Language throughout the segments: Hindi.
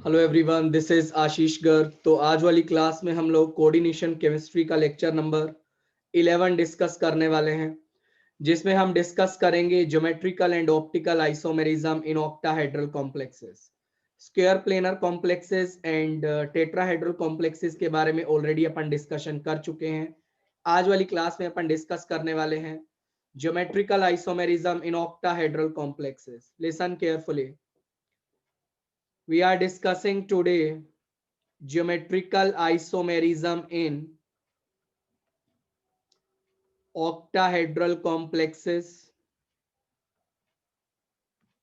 हेलो एवरीवन, दिस इज आशीष गर्ग। तो आज वाली क्लास में हम लोग कोऑर्डिनेशन केमिस्ट्री का लेक्चर नंबर 11 डिस्कस करने वाले हैं, जिसमें हम डिस्कस करेंगे geometrical and optical isomerism in octahedral complexes, square planar complexes and tetrahedral complexes के बारे में ऑलरेडी अपन डिस्कशन कर चुके हैं। आज वाली क्लास में अपन डिस्कस करने वाले हैं geometrical isomerism in octahedral complexes. Listen carefully. We are discussing today geometrical isomerism in octahedral complexes.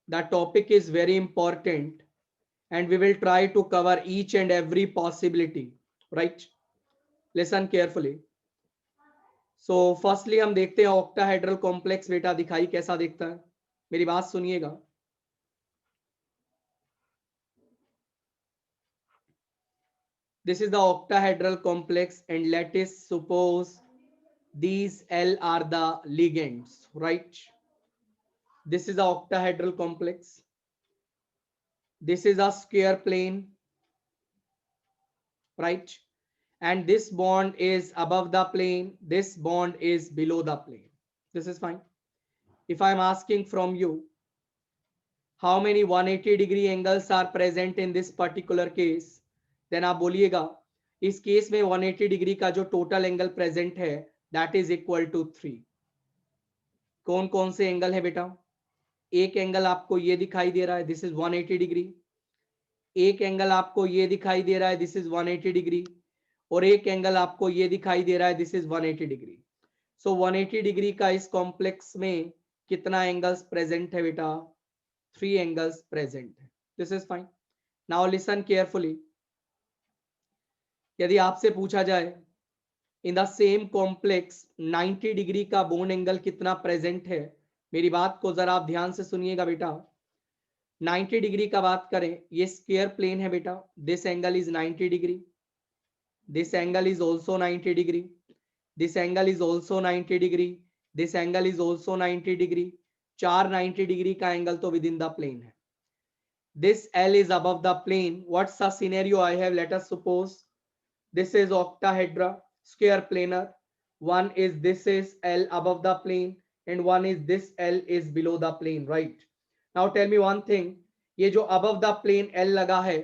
The topic is very important and we will try to cover each and every possibility, right? Listen carefully. So firstly हम देखते हैं octahedral complex बेटा दिखाई कैसा दिखता है। मेरी बात सुनिएगा। This is the octahedral complex and let us suppose these L are the ligands, right? This is the octahedral complex. This is a square plane, right? And this bond is above the plane. This bond is below the plane. This is fine. If I'm asking from you, how many 180-degree angles are present in this particular case, then आप बोलिएगा इस केस में 180 डिग्री का जो टोटल एंगल प्रेजेंट है दैट इज इक्वल टू 3। कौन कौन से एंगल है बेटा? एक एंगल आपको ये दिखाई दे रहा है, दिस इज 180 डिग्री। एक एंगल आपको ये दिखाई दे रहा है, दिस इज 180 डिग्री। और एक एंगल आपको ये दिखाई दे रहा है, this is 180 degree. So 180 degree का इस कॉम्प्लेक्स में कितना एंगल्स प्रेजेंट है बेटा? 3 एंगल्स प्रेजेंट है। This is fine. Now listen carefully. यदि आपसे पूछा जाए in the same complex 90 degree का बोन एंगल कितना प्रेजेंट है, मेरी बात को जरा आप ध्यान से सुनिएगा बेटा। 90 डिग्री का बात करें, ये स्क्वायर प्लेन है बेटा, this angle is 90 degree, this angle is also 90 degree, this angle is also 90 degree, this angle is also 90 degree. 4 90 degree का एंगल तो विद इन द प्लेन है। This L is above the plane. What's the scenario I have? Let us suppose this is octahedra, square planar. One is this is L above the plane and one is this L is below the plane, right? Now tell me one thing, ये जो above the plane L लगा है,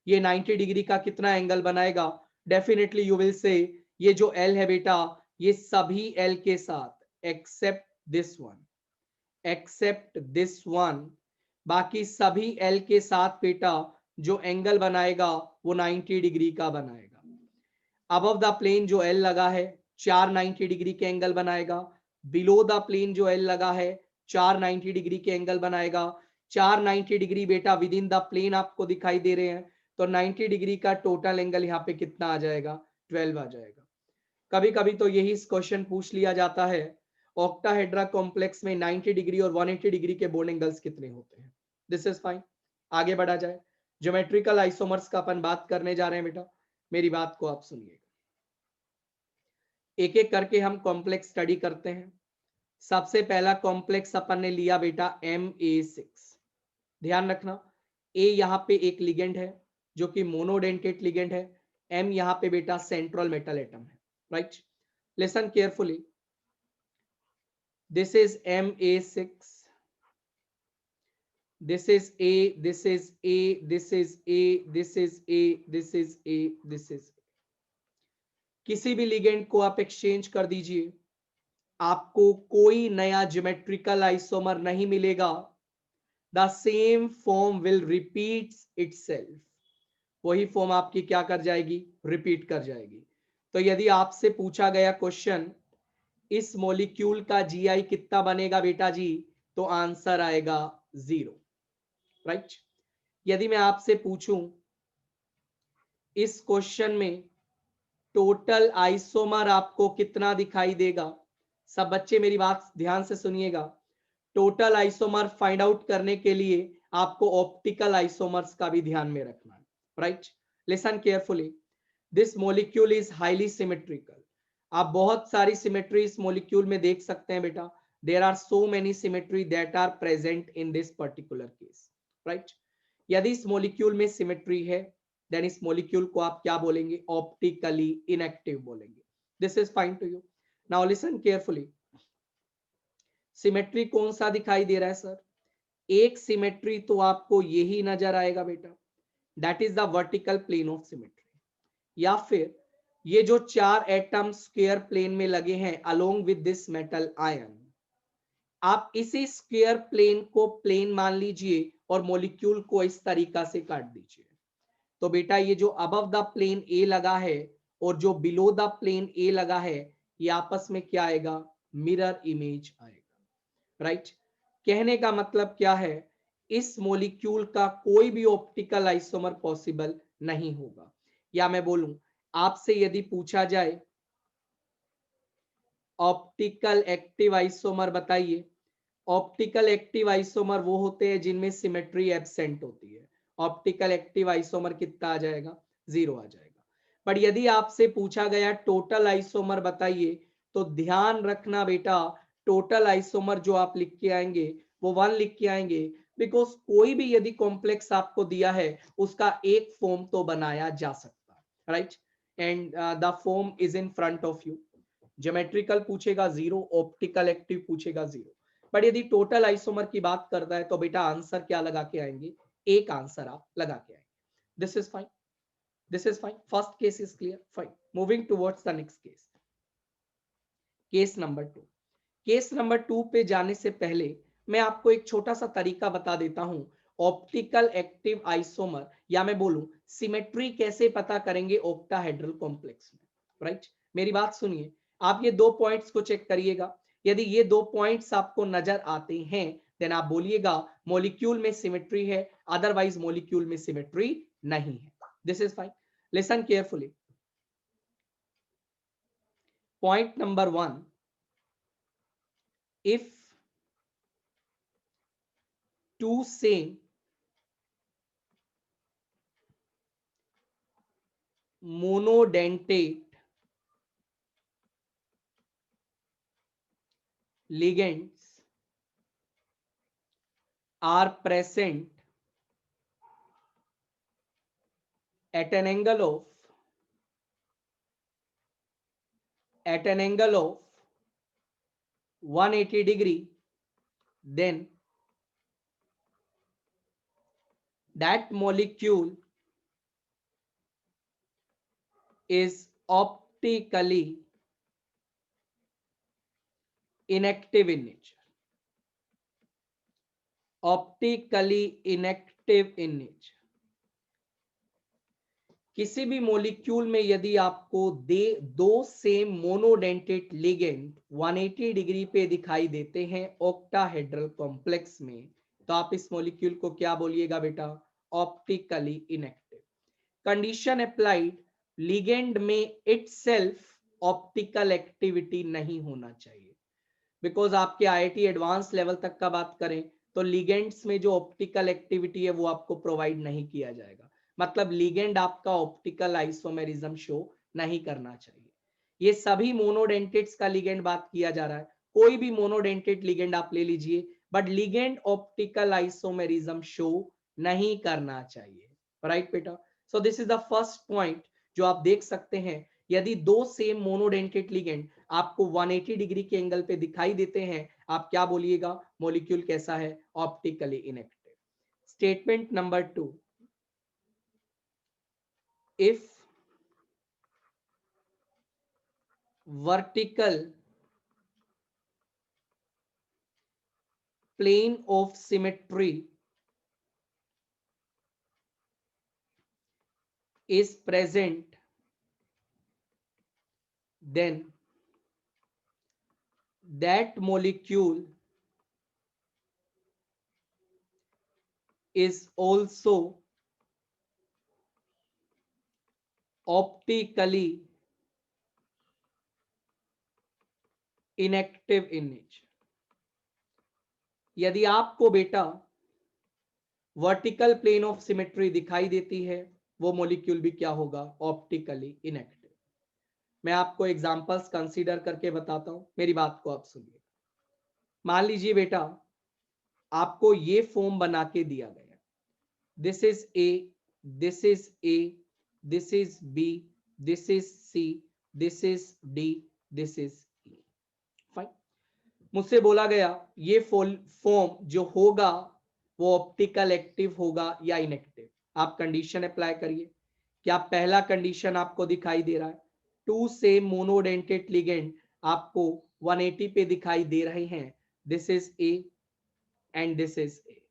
ये 90 डिग्री का कितना एंगल बनाएगा? डेफिनेटली यू विल से ये जो L है बेटा, ये सभी L के साथ एक्सेप्ट दिस वन, बाकी सभी L के साथ बेटा जो एंगल बनाएगा वो 90 डिग्री का बनाएगा। अबव द प्लेन जो L लगा है 4 90 डिग्री के एंगल बनाएगा। बिलो द प्लेन जो L लगा है 4 90 डिग्री के एंगल बनाएगा। 4 90 डिग्री बेटा विद इन द प्लेन आपको दिखाई दे रहे हैं, तो 90 डिग्री का टोटल एंगल यहाँ पे कितना आ जाएगा? 12 आ जाएगा। कभी कभी तो यही क्वेश्चन पूछ लिया जाता है, ऑक्टाहेड्रा कॉम्प्लेक्स में 90 डिग्री और 180 डिग्री के बोन एंगल्स कितने होते हैं? This is fine. आगे बढ़ा जाए। ज्योमेट्रिकल आइसोमर्स का अपन बात करने जा रहे हैं बेटा, मेरी बात को आप सुनिएगा। एक एक करके हम कॉम्प्लेक्स स्टडी करते हैं। सबसे पहला कॉम्प्लेक्स अपन ने लिया बेटा Ma6। ध्यान रखना, ए यहाँ पे एक लिगेंड है जो कि मोनोडेंटेट लिगेंड है, एम यहाँ पे बेटा सेंट्रल मेटल एटम है, right? Listen carefully, this is Ma6, this is A, this is A, this is A, this is A, this is A, this is A. किसी भी लिगेंड को आप एक्सचेंज कर दीजिए, आपको कोई नया ज्योमेट्रिकल आइसोमर नहीं मिलेगा। The same form will repeat itself. वही फॉर्म आपकी क्या कर जाएगी? रिपीट कर जाएगी। तो यदि आपसे पूछा गया क्वेश्चन इस मॉलिक्यूल का जीआई कितना बनेगा बेटा जी, तो आंसर आएगा 0, राइट? यदि मैं आपसे पूछूं इस क्वेश्चन में टोटल आइसोमर आपको कितना दिखाई देगा, सब बच्चे मेरी बात ध्यान से सुनिएगा। टोटल आइसोमर फाइंड आउट करने के लिए आपको ऑप्टिकल आइसोमर्स का भी ध्यान में रखना है, right? Listen carefully, this molecule is highly symmetrical. आप बहुत सारी सिमेट्री इस मॉलिक्यूल में देख सकते हैं बेटा। There are so many symmetry that are present in this particular case, right? यदि इस मॉलिक्यूल में सिमेट्री है देन इस मॉलिक्यूल को आप क्या बोलेंगे, ऑप्टिकली इनएक्टिव बोलेंगे। This is fine to you. Now listen carefully, symmetry कौन सा दिखाई दे रहा है सर? एक सिमेट्री तो आपको यही नजर आएगा बेटा, that is the vertical plane of symmetry. या फिर ये जो चार एटम स्क्वायर प्लेन में लगे हैं along with this metal ion, आप इसी स्क्वायर प्लेन को प्लेन मान लीजिए और मॉलिक्यूल को इस तरीका से काट दीजिए। तो बेटा ये जो अबव द प्लेन ए लगा है और जो बिलो द प्लेन ए लगा है, ये आपस में क्या आएगा, मिरर इमेज आएगा, राइट। कहने का मतलब क्या है, इस मॉलिक्यूल का कोई भी ऑप्टिकल आइसोमर पॉसिबल नहीं होगा। या मैं बोलूं, आपसे यदि पूछा जाए ऑप्टिकल एक्टिव आइसोमर बताइए, ऑप्टिकल एक्टिव आइसोमर वो होते हैं जिनमें सिमेट्री एब्सेंट होती है। ऑप्टिकल एक्टिव आइसोमर कितना आ जाएगा, 0 आ जाएगा। पर यदि आपसे पूछा गया टोटल आइसोमर बताइए, तो ध्यान रखना बेटा, टोटल आइसोमर जो आप लिख के आएंगे वो 1 लिख के आएंगे, बिकॉज कोई भी यदि कॉम्प्लेक्स आपको दिया है उसका एक फॉर्म तो बनाया जा सकता है, right. And the form is in front of you. Geometrical पूछेगा 0, ऑप्टिकल एक्टिव पूछेगा 0। बट यदि टोटल आइसोमर की बात करता है तो बेटा आंसर क्या लगा के आएंगे, एक आंसर आप लगा के आएंगे। This is fine, this is fine. First case is clear, fine. Moving towards the next case, case number 2। Case number 2 पे जाने से पहले मैं आपको एक छोटा सा तरीका बता देता हूं, ऑप्टिकल एक्टिव आइसोमर या मैं बोलूं सिमेट्री कैसे पता करेंगे ऑक्टाहेड्रल कॉम्प्लेक्स में, राइट। मेरी बात सुनिए, आप ये 2 पॉइंट्स को चेक करिएगा। यदि ये 2 पॉइंट्स आपको नजर आते हैं देन आप बोलिएगा मॉलिक्यूल में सिमेट्री है, अदरवाइज मॉलिक्यूल में सिमेट्री नहीं है। This is fine. Listen carefully, point number 1, if two same monodentate ligands are present at an angle of 180 degree, then that molecule is optically inactive in nature. Optically inactive in nature. किसी भी मॉलिक्यूल में यदि आपको दो सेम मोनोडेंटेट लिगेंड 180 डिग्री पे दिखाई देते हैं ऑक्टाहेड्रल कॉम्प्लेक्स में, तो आप इस मॉलिक्यूल को क्या बोलिएगा बेटा, optically inactive. Condition applied, ligand में इटसेल्फ ऑप्टिकल एक्टिविटी नहीं होना चाहिए, बिकॉज आपके आईआईटी एडवांस लेवल तक का बात करें तो लिगेंड्स में जो ऑप्टिकल एक्टिविटी है वो आपको प्रोवाइड नहीं किया जाएगा। मतलब लिगेंड आपका ऑप्टिकल आइसोमेरिज्म शो नहीं करना चाहिए। ये सभी मोनोडेंटेट्स का लिगेंड बात किया जा रहा है, कोई भी मोनोडेंटेट लिगेंड आप ले लीजिए, but ligand optical isomerism show नहीं करना चाहिए, राइट बेटा। सो this is the first point जो आप देख सकते हैं। यदि दो सेम मोनोडेंटेट लिगेंड आपको 180 डिग्री के एंगल पे दिखाई देते हैं, आप क्या बोलिएगा, मॉलिक्यूल कैसा है, optically inactive. Statement number 2, if vertical plane of symmetry is present, then that molecule is also optically inactive in nature। यदि आपको बेटा वर्टिकल प्लेन ऑफ सिमेट्री दिखाई देती है, वो मॉलिक्यूल भी क्या होगा, ऑप्टिकली इनएक्टिव। मैं आपको एग्जांपल्स कंसीडर करके बताता हूं, मेरी बात को आप सुनिए। मान लीजिए बेटा आपको ये फॉर्म बना के दिया गया, this is A, this is A, this is B, this is C, this is D, this is E. Fine. मुझसे बोला गया ये फॉर्म जो होगा वो ऑप्टिकल एक्टिव होगा या इनएक्टिव। आप कंडीशन अप्लाई करिए। क्या पहला कंडीशन आपको दिखाई दे रहा है? टू सेम मोनोडेंटेड लिगेंड आपको 180 पे दिखाई दे रहे हैं। This is A and this is ए।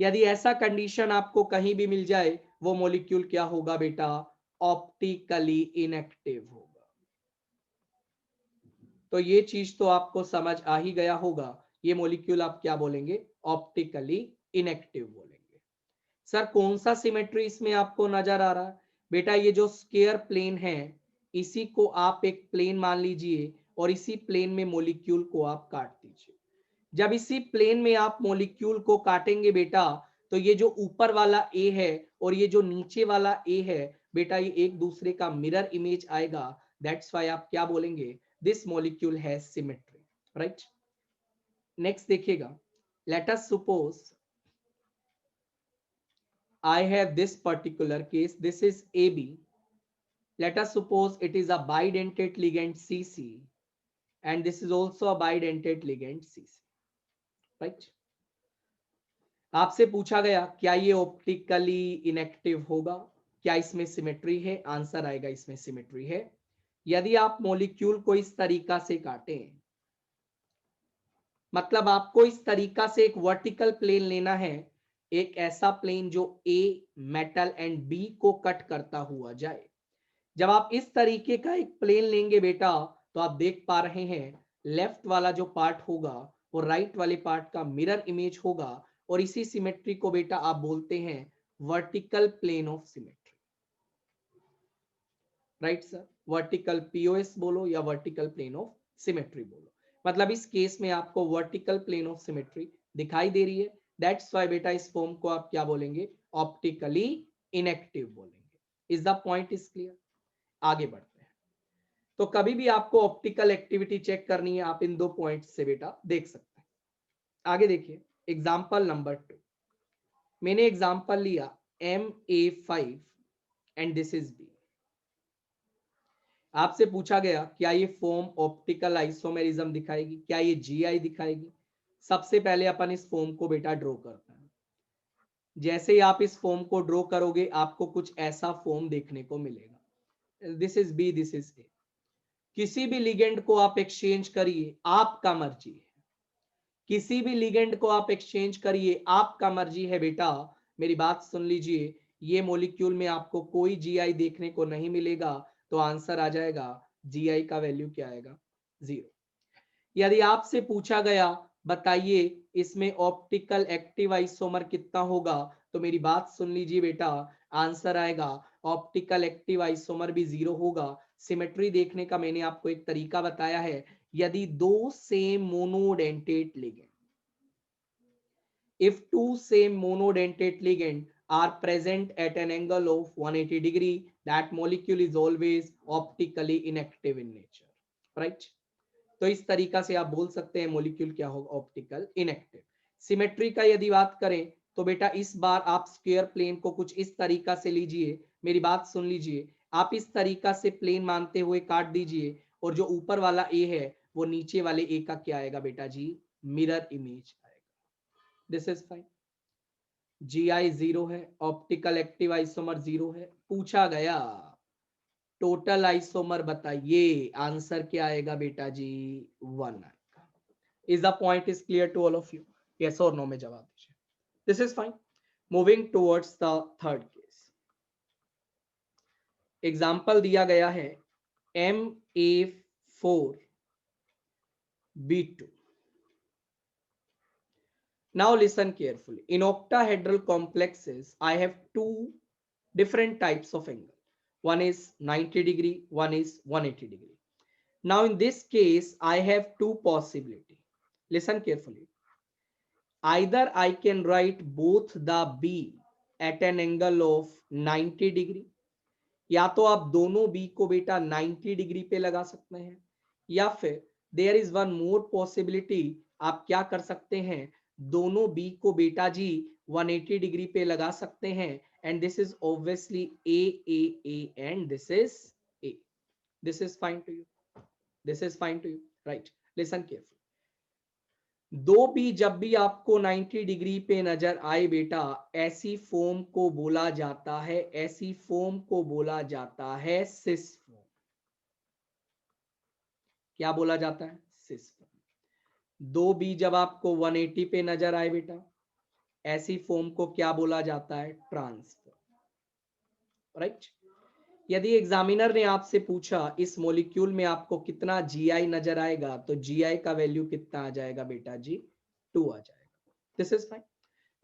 यदि ऐसा कंडीशन आपको कहीं भी मिल जाए वो मॉलिक्यूल क्या होगा बेटा? ऑप्टिकली इनएक्टिव होगा। तो ये चीज तो आपको समझ आ ही गया होगा। ये मॉलिक्यूल आप क्या बोलेंगे? ऑप्टिकली इनएक्टिव बोलेंगे। सर कौन सा सिमेट्री इसमें आपको नजर आ रहा है? बेटा ये जो स्क्वायर प्लेन है इसी को आप एक प्लेन मान लीजिए और इसी प्लेन में मॉलिक्यूल को आप काट दीजिए। जब इसी प्लेन में आप मॉलिक्यूल को काटेंगे बेटा तो ये जो ऊपर वाला ए है और ये जो नीचे वाला ए है बेटा ये एक दूसरे का मिरर इमेज आएगा। दैट्स व्हाई आप क्या बोलेंगे? This molecule has symmetry, right. Next देखिएगा, let us suppose I have this particular case, this is AB. Let us suppose it is a bidentate ligand CC and this is also a bidentate ligand CC, right? आपसे पूछा गया क्या ये ऑप्टिकली इनएक्टिव होगा? क्या इसमें सिमेट्री है? आंसर आएगा इसमें सिमेट्री है। यदि आप मॉलिक्यूल को इस तरीका से काटें, मतलब आपको इस तरीका से एक वर्टिकल प्लेन लेना है, एक ऐसा प्लेन जो ए मेटल एंड बी को कट करता हुआ जाए। जब आप इस तरीके का एक प्लेन लेंगे बेटा तो आप देख पा रहे हैं लेफ्ट वाला जो पार्ट होगा वो राइट वाले पार्ट का मिरर इमेज होगा और इसी सिमेट्री को बेटा आप बोलते हैं vertical plane of symmetry, right sir. Vertical POS बोलो या वर्टिकल प्लेन ऑफ सिमेट्री बोलो, मतलब इस केस में आपको वर्टिकल प्लेन ऑफ सिमेट्री दिखाई दे रही है। दैट्स व्हाई बेटा इस फॉर्म को आप क्या बोलेंगे? ऑप्टिकली इनएक्टिव बोलेंगे। Is the point is clear? आगे बढ़ते हैं। तो कभी भी आपको ऑप्टिकल एक्टिविटी चेक करनी है आप इन दो पॉइंट से बेटा देख सकते हैं। आगे देखिए एग्जांपल नंबर 2। मैंने एग्जांपल लिया MA5 and this is B। आपसे पूछा गया क्या ये फॉर्म ऑप्टिकल आइसोमेरिज्म दिखाएगी, क्या ये GI दिखाएगी? सबसे पहले अपन इस फॉर्म को बेटा ड्रॉ करते हैं। जैसे ही आप इस फॉर्म को ड्रॉ करोगे आपको कुछ ऐसा फॉर्म देखने को मिलेगा। This is B, this is A। किसी भी लिगेंड को आप एक्सचेंज करिए, आपका मर्जी है। किसी भी लिगेंड को आप एक्सचेंज करिए, आपका मर्जी है बेटा। मेरी बात सुन लीजिए, ये मॉलिक्यूल में आपको कोई GI देखने को नहीं मिलेगा, तो आंसर आ जाएगा GI का वैल्यू क्या आएगा? 0। यदि आपसे पूछा गया बताइए इसमें ऑप्टिकल एक्टिव आइसोमर कितना होगा, तो मेरी बात सुन लीजिए बेटा, आंसर आएगा ऑप्टिकल एक्टिव आइसोमर भी 0 होगा। सिमेट्री देखने का मैंने आपको एक तरीका बताया है। यदि दो same monodentate ligand, if two same monodentate ligand are present at an angle of 180 degree, that molecule is always optically inactive in nature, right? तो इस तरीका से आप बोल सकते हैं मॉलिक्यूल क्या होगा? Optical inactive. सिमेट्री का यदि बात करें तो बेटा इस बार आप स्क्वायर प्लेन को कुछ इस तरीका से लीजिए। मेरी बात सुन लीजिए, आप इस तरीका से प्लेन मानते हुए काट दीजिए और जो ऊपर वाला ए है वो नीचे वाले ए का क्या आएगा बेटा जी? मिरर इमेज आएगा। This is fine. GI 0 है, ऑप्टिकल एक्टिव आइसोमर 0 है। पूछा गया टोटल आइसोमर बताइए, आंसर क्या आएगा बेटा जी? 1 आएगा। Is the point is clear to all of you? Yes और नो में जवाब दीजिए। This is fine. Moving towards the third case. Example दिया गया है MA4B2। Now listen carefully. In octahedral complexes, I have two different types of angle. One is 90 degree, one is 180 degree. Now in this case, I have two possibilities. Listen carefully. Either I can write both the B at an angle of 90 degree, या तो आप दोनों B को बेटा 90 डिग्री पे लगा सकते हैं, या फिर there is one more possibility, आप क्या कर सकते हैं? दोनों B को बेटा जी 180 डिग्री पे लगा सकते हैं and this is obviously A and this is A. This is fine to you, this is fine to you, right. Listen carefully. दो भी जब भी आपको 90 डिग्री पे नजर आए बेटा, ऐसी फॉर्म को बोला जाता है, ऐसी फॉर्म को बोला जाता है सिस फॉर्म. क्या बोला जाता है? Cis form. दो भी जब आपको 180 पे नजर आए बेटा, ऐसी फॉर्म को क्या बोला जाता है? Trans form, right. यदि एग्जामिनर ने आपसे पूछा इस मॉलिक्यूल में आपको कितना जीआई नजर आएगा, तो जीआई का वैल्यू कितना आ जाएगा बेटा जी? 2 आ जाएगा. This is fine.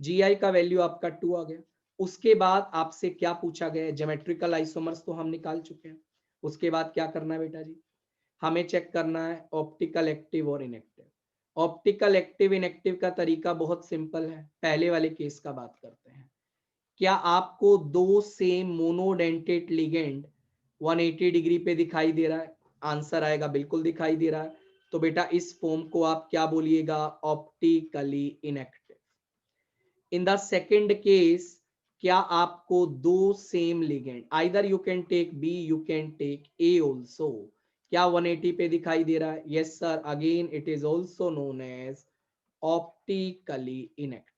जीआई का वैल्यू आपका 2 आ गया. उसके बाद आपसे क्या पूछा गया? ज्योमेट्रिकल आइसोमर्स तो हम निकाल चुके हैं. उसके बाद क्या करना है बेटा जी? हमें चेक करना है ऑप्टिकल एक्टिव और इनएक्टिव. ऑप्टिकल एक्टिव इनएक्टिव का तरीका बहुत सिंपल है. पहले वाले केस का बात करते हैं. क्या आपको दो सेम मोनोडेंटेट लिगेंड 180 डिग्री पे दिखाई दे रहा है? आंसर आएगा बिल्कुल दिखाई दे रहा है. तो बेटा इस फॉर्म को आप क्या बोलिएगा? Optically inactive. In the second case, क्या आपको दो same ligand, either you can take B, you can take A also, क्या 180 पे दिखाई दे रहा है? Yes sir. Again it is also known as optically inactive.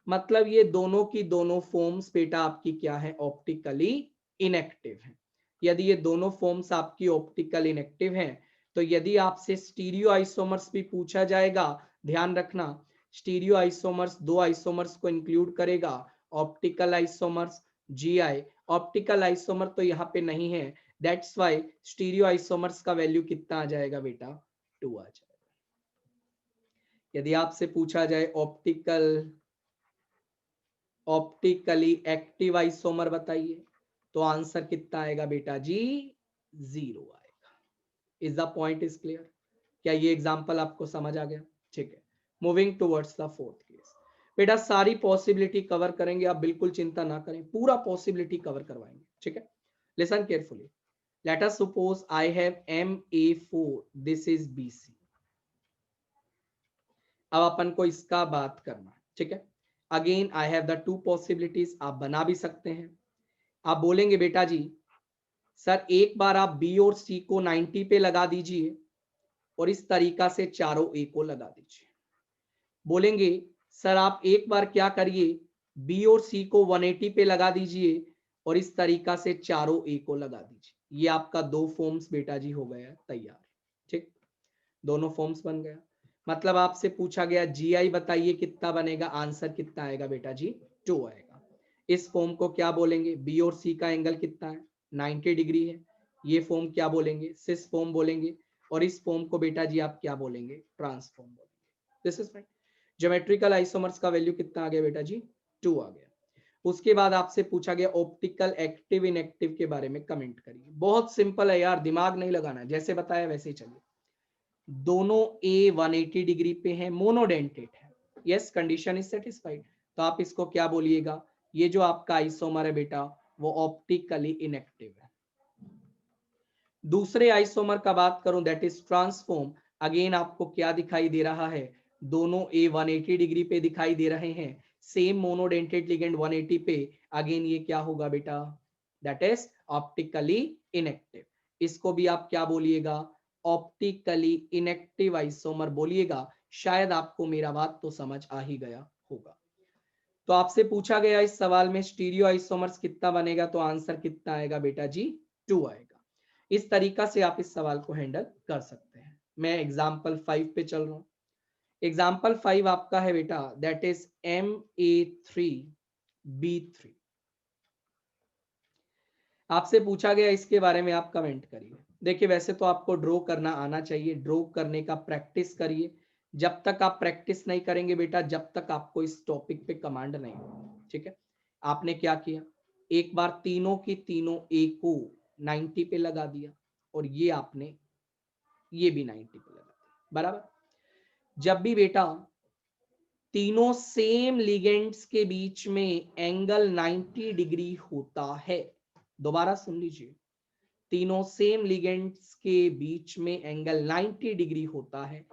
मतलब ये दोनों की दोनों फॉर्म्स बेटा आपकी क्या है? ऑप्टिकली इनएक्टिव है. यदि ये दोनों फॉर्म्स आपकी ऑप्टिकल इनएक्टिव हैं, तो यदि आपसे स्टीरियो आइसोमर्स भी पूछा जाएगा, ध्यान रखना स्टीरियो आइसोमर्स दो आइसोमर्स को इंक्लूड करेगा, optical isomers, GI. Optical isomer तो यहाँ पे नहीं है, दैट्स वाई स्टीरियो आइसोमर्स का वैल्यू कितना आ जाएगा बेटा? 2 आ जाएगा. यदि आपसे पूछा जाए ऑप्टिकली एक्टिव आइसोमर बताइए, तो आंसर कितना आएगा बेटा जी? 0 आएगा. Is the point is clear? क्या ये एग्जांपल आपको समझ आ गया? ठीक है. Moving towards the fourth case. बेटा सारी पॉसिबिलिटी कवर करेंगे, आप बिल्कुल चिंता ना करें, पूरा पॉसिबिलिटी कवर करवाएंगे. ठीक है. Listen carefully. Late us suppose I have MA4, this is BC. अब अपन को इसका बात करना है. ठीक है. Again I have the two possibilities, आप बना भी सकते हैं. आप बोलेंगे बेटा जी सर एक बार आप बी और सी को 90 पे लगा दीजिए और इस तरीका से चारों ए को लगा दीजिए. बोलेंगे सर आप एक बार क्या करिए, बी और सी को 180 पे लगा दीजिए और इस तरीका से चारों ए को लगा दीजिए. ये आपका दो फॉर्म्स बेटा जी हो गया तैयार. ठीक. दोनों फॉर्म्स बन गया. मतलब आपसे पूछा गया जीआई बताइए कितना बनेगा, आंसर कितना आएगा बेटा जी? 2 आएगा. इस फॉर्म को क्या बोलेंगे? बी और सी का एंगल कितना है? 90 डिग्री है. ये फॉर्म क्या बोलेंगे? सिस फॉर्म बोलेंगे. और इस फॉर्म को बेटा जी आप क्या बोलेंगे? ट्रांसफॉर्म बोलेंगे. This is fine. Geometrical isomers का वैल्यू कितना आ गया बेटा जी? 2 आ गया. उसके बाद आपसे पूछा गया ऑप्टिकल एक्टिव इनएक्टिव के बारे में कमेंट करिए. बहुत सिंपल है यार, दिमाग नहीं लगाना, जैसे बताया वैसे ही चलिए. दोनों ए 180 डिग्री पे है, मोनोडेंटेट है. Yes, condition is satisfied. तो आप इसको क्या बोलिएगा? ये जो आपका आइसोमर है बेटा वो ऑप्टिकली इनएक्टिव है. दूसरे आइसोमर का बात करूं दैट इज ट्रांसफॉर्म. अगेन आपको क्या दिखाई दे रहा है? दोनों ए 180 डिग्री पे दिखाई दे रहे हैं, सेम मोनोडेंटेट लिगेंड 180 पे. अगेन ये क्या होगा बेटा? That is optically inactive. इसको भी आप क्या बोलिएगा? ऑप्टिकली इनएक्टिव आइसोमर बोलिएगा. शायद आपको मेरा बात तो समझ आ ही गया होगा. तो आपसे पूछा गया इस सवाल में स्टीरियो आइसोमर्स कितना बनेगा, तो आंसर कितना आएगा बेटा जी? 2 आएगा. इस तरीका से आप इस सवाल को हैंडल कर सकते हैं. मैं एग्जाम्पल 5 पे चल रहा हूं. एग्जाम्पल 5 आपका है बेटा दैट इज MA3B3. आपसे पूछा गया इसके बारे में आप कमेंट करिए. देखिए वैसे तो आपको ड्रॉ करना आना चाहिए, ड्रॉ करने का प्रैक्टिस करिए. जब तक आप प्रैक्टिस नहीं करेंगे बेटा, जब तक आपको इस टॉपिक पे कमांड नहीं होगा. ठीक है. आपने क्या किया, एक बार तीनों की तीनों ए को 90 पे लगा दिया और ये आपने ये भी 90 पे लगा दिया. बराबर. जब भी बेटा तीनों सेम लिगेंड्स के बीच में एंगल 90 डिग्री होता है, दोबारा सुन लीजिए, तीनों सेम लिगेंड्स के बीच में एंगल 90 डिग्री होता है,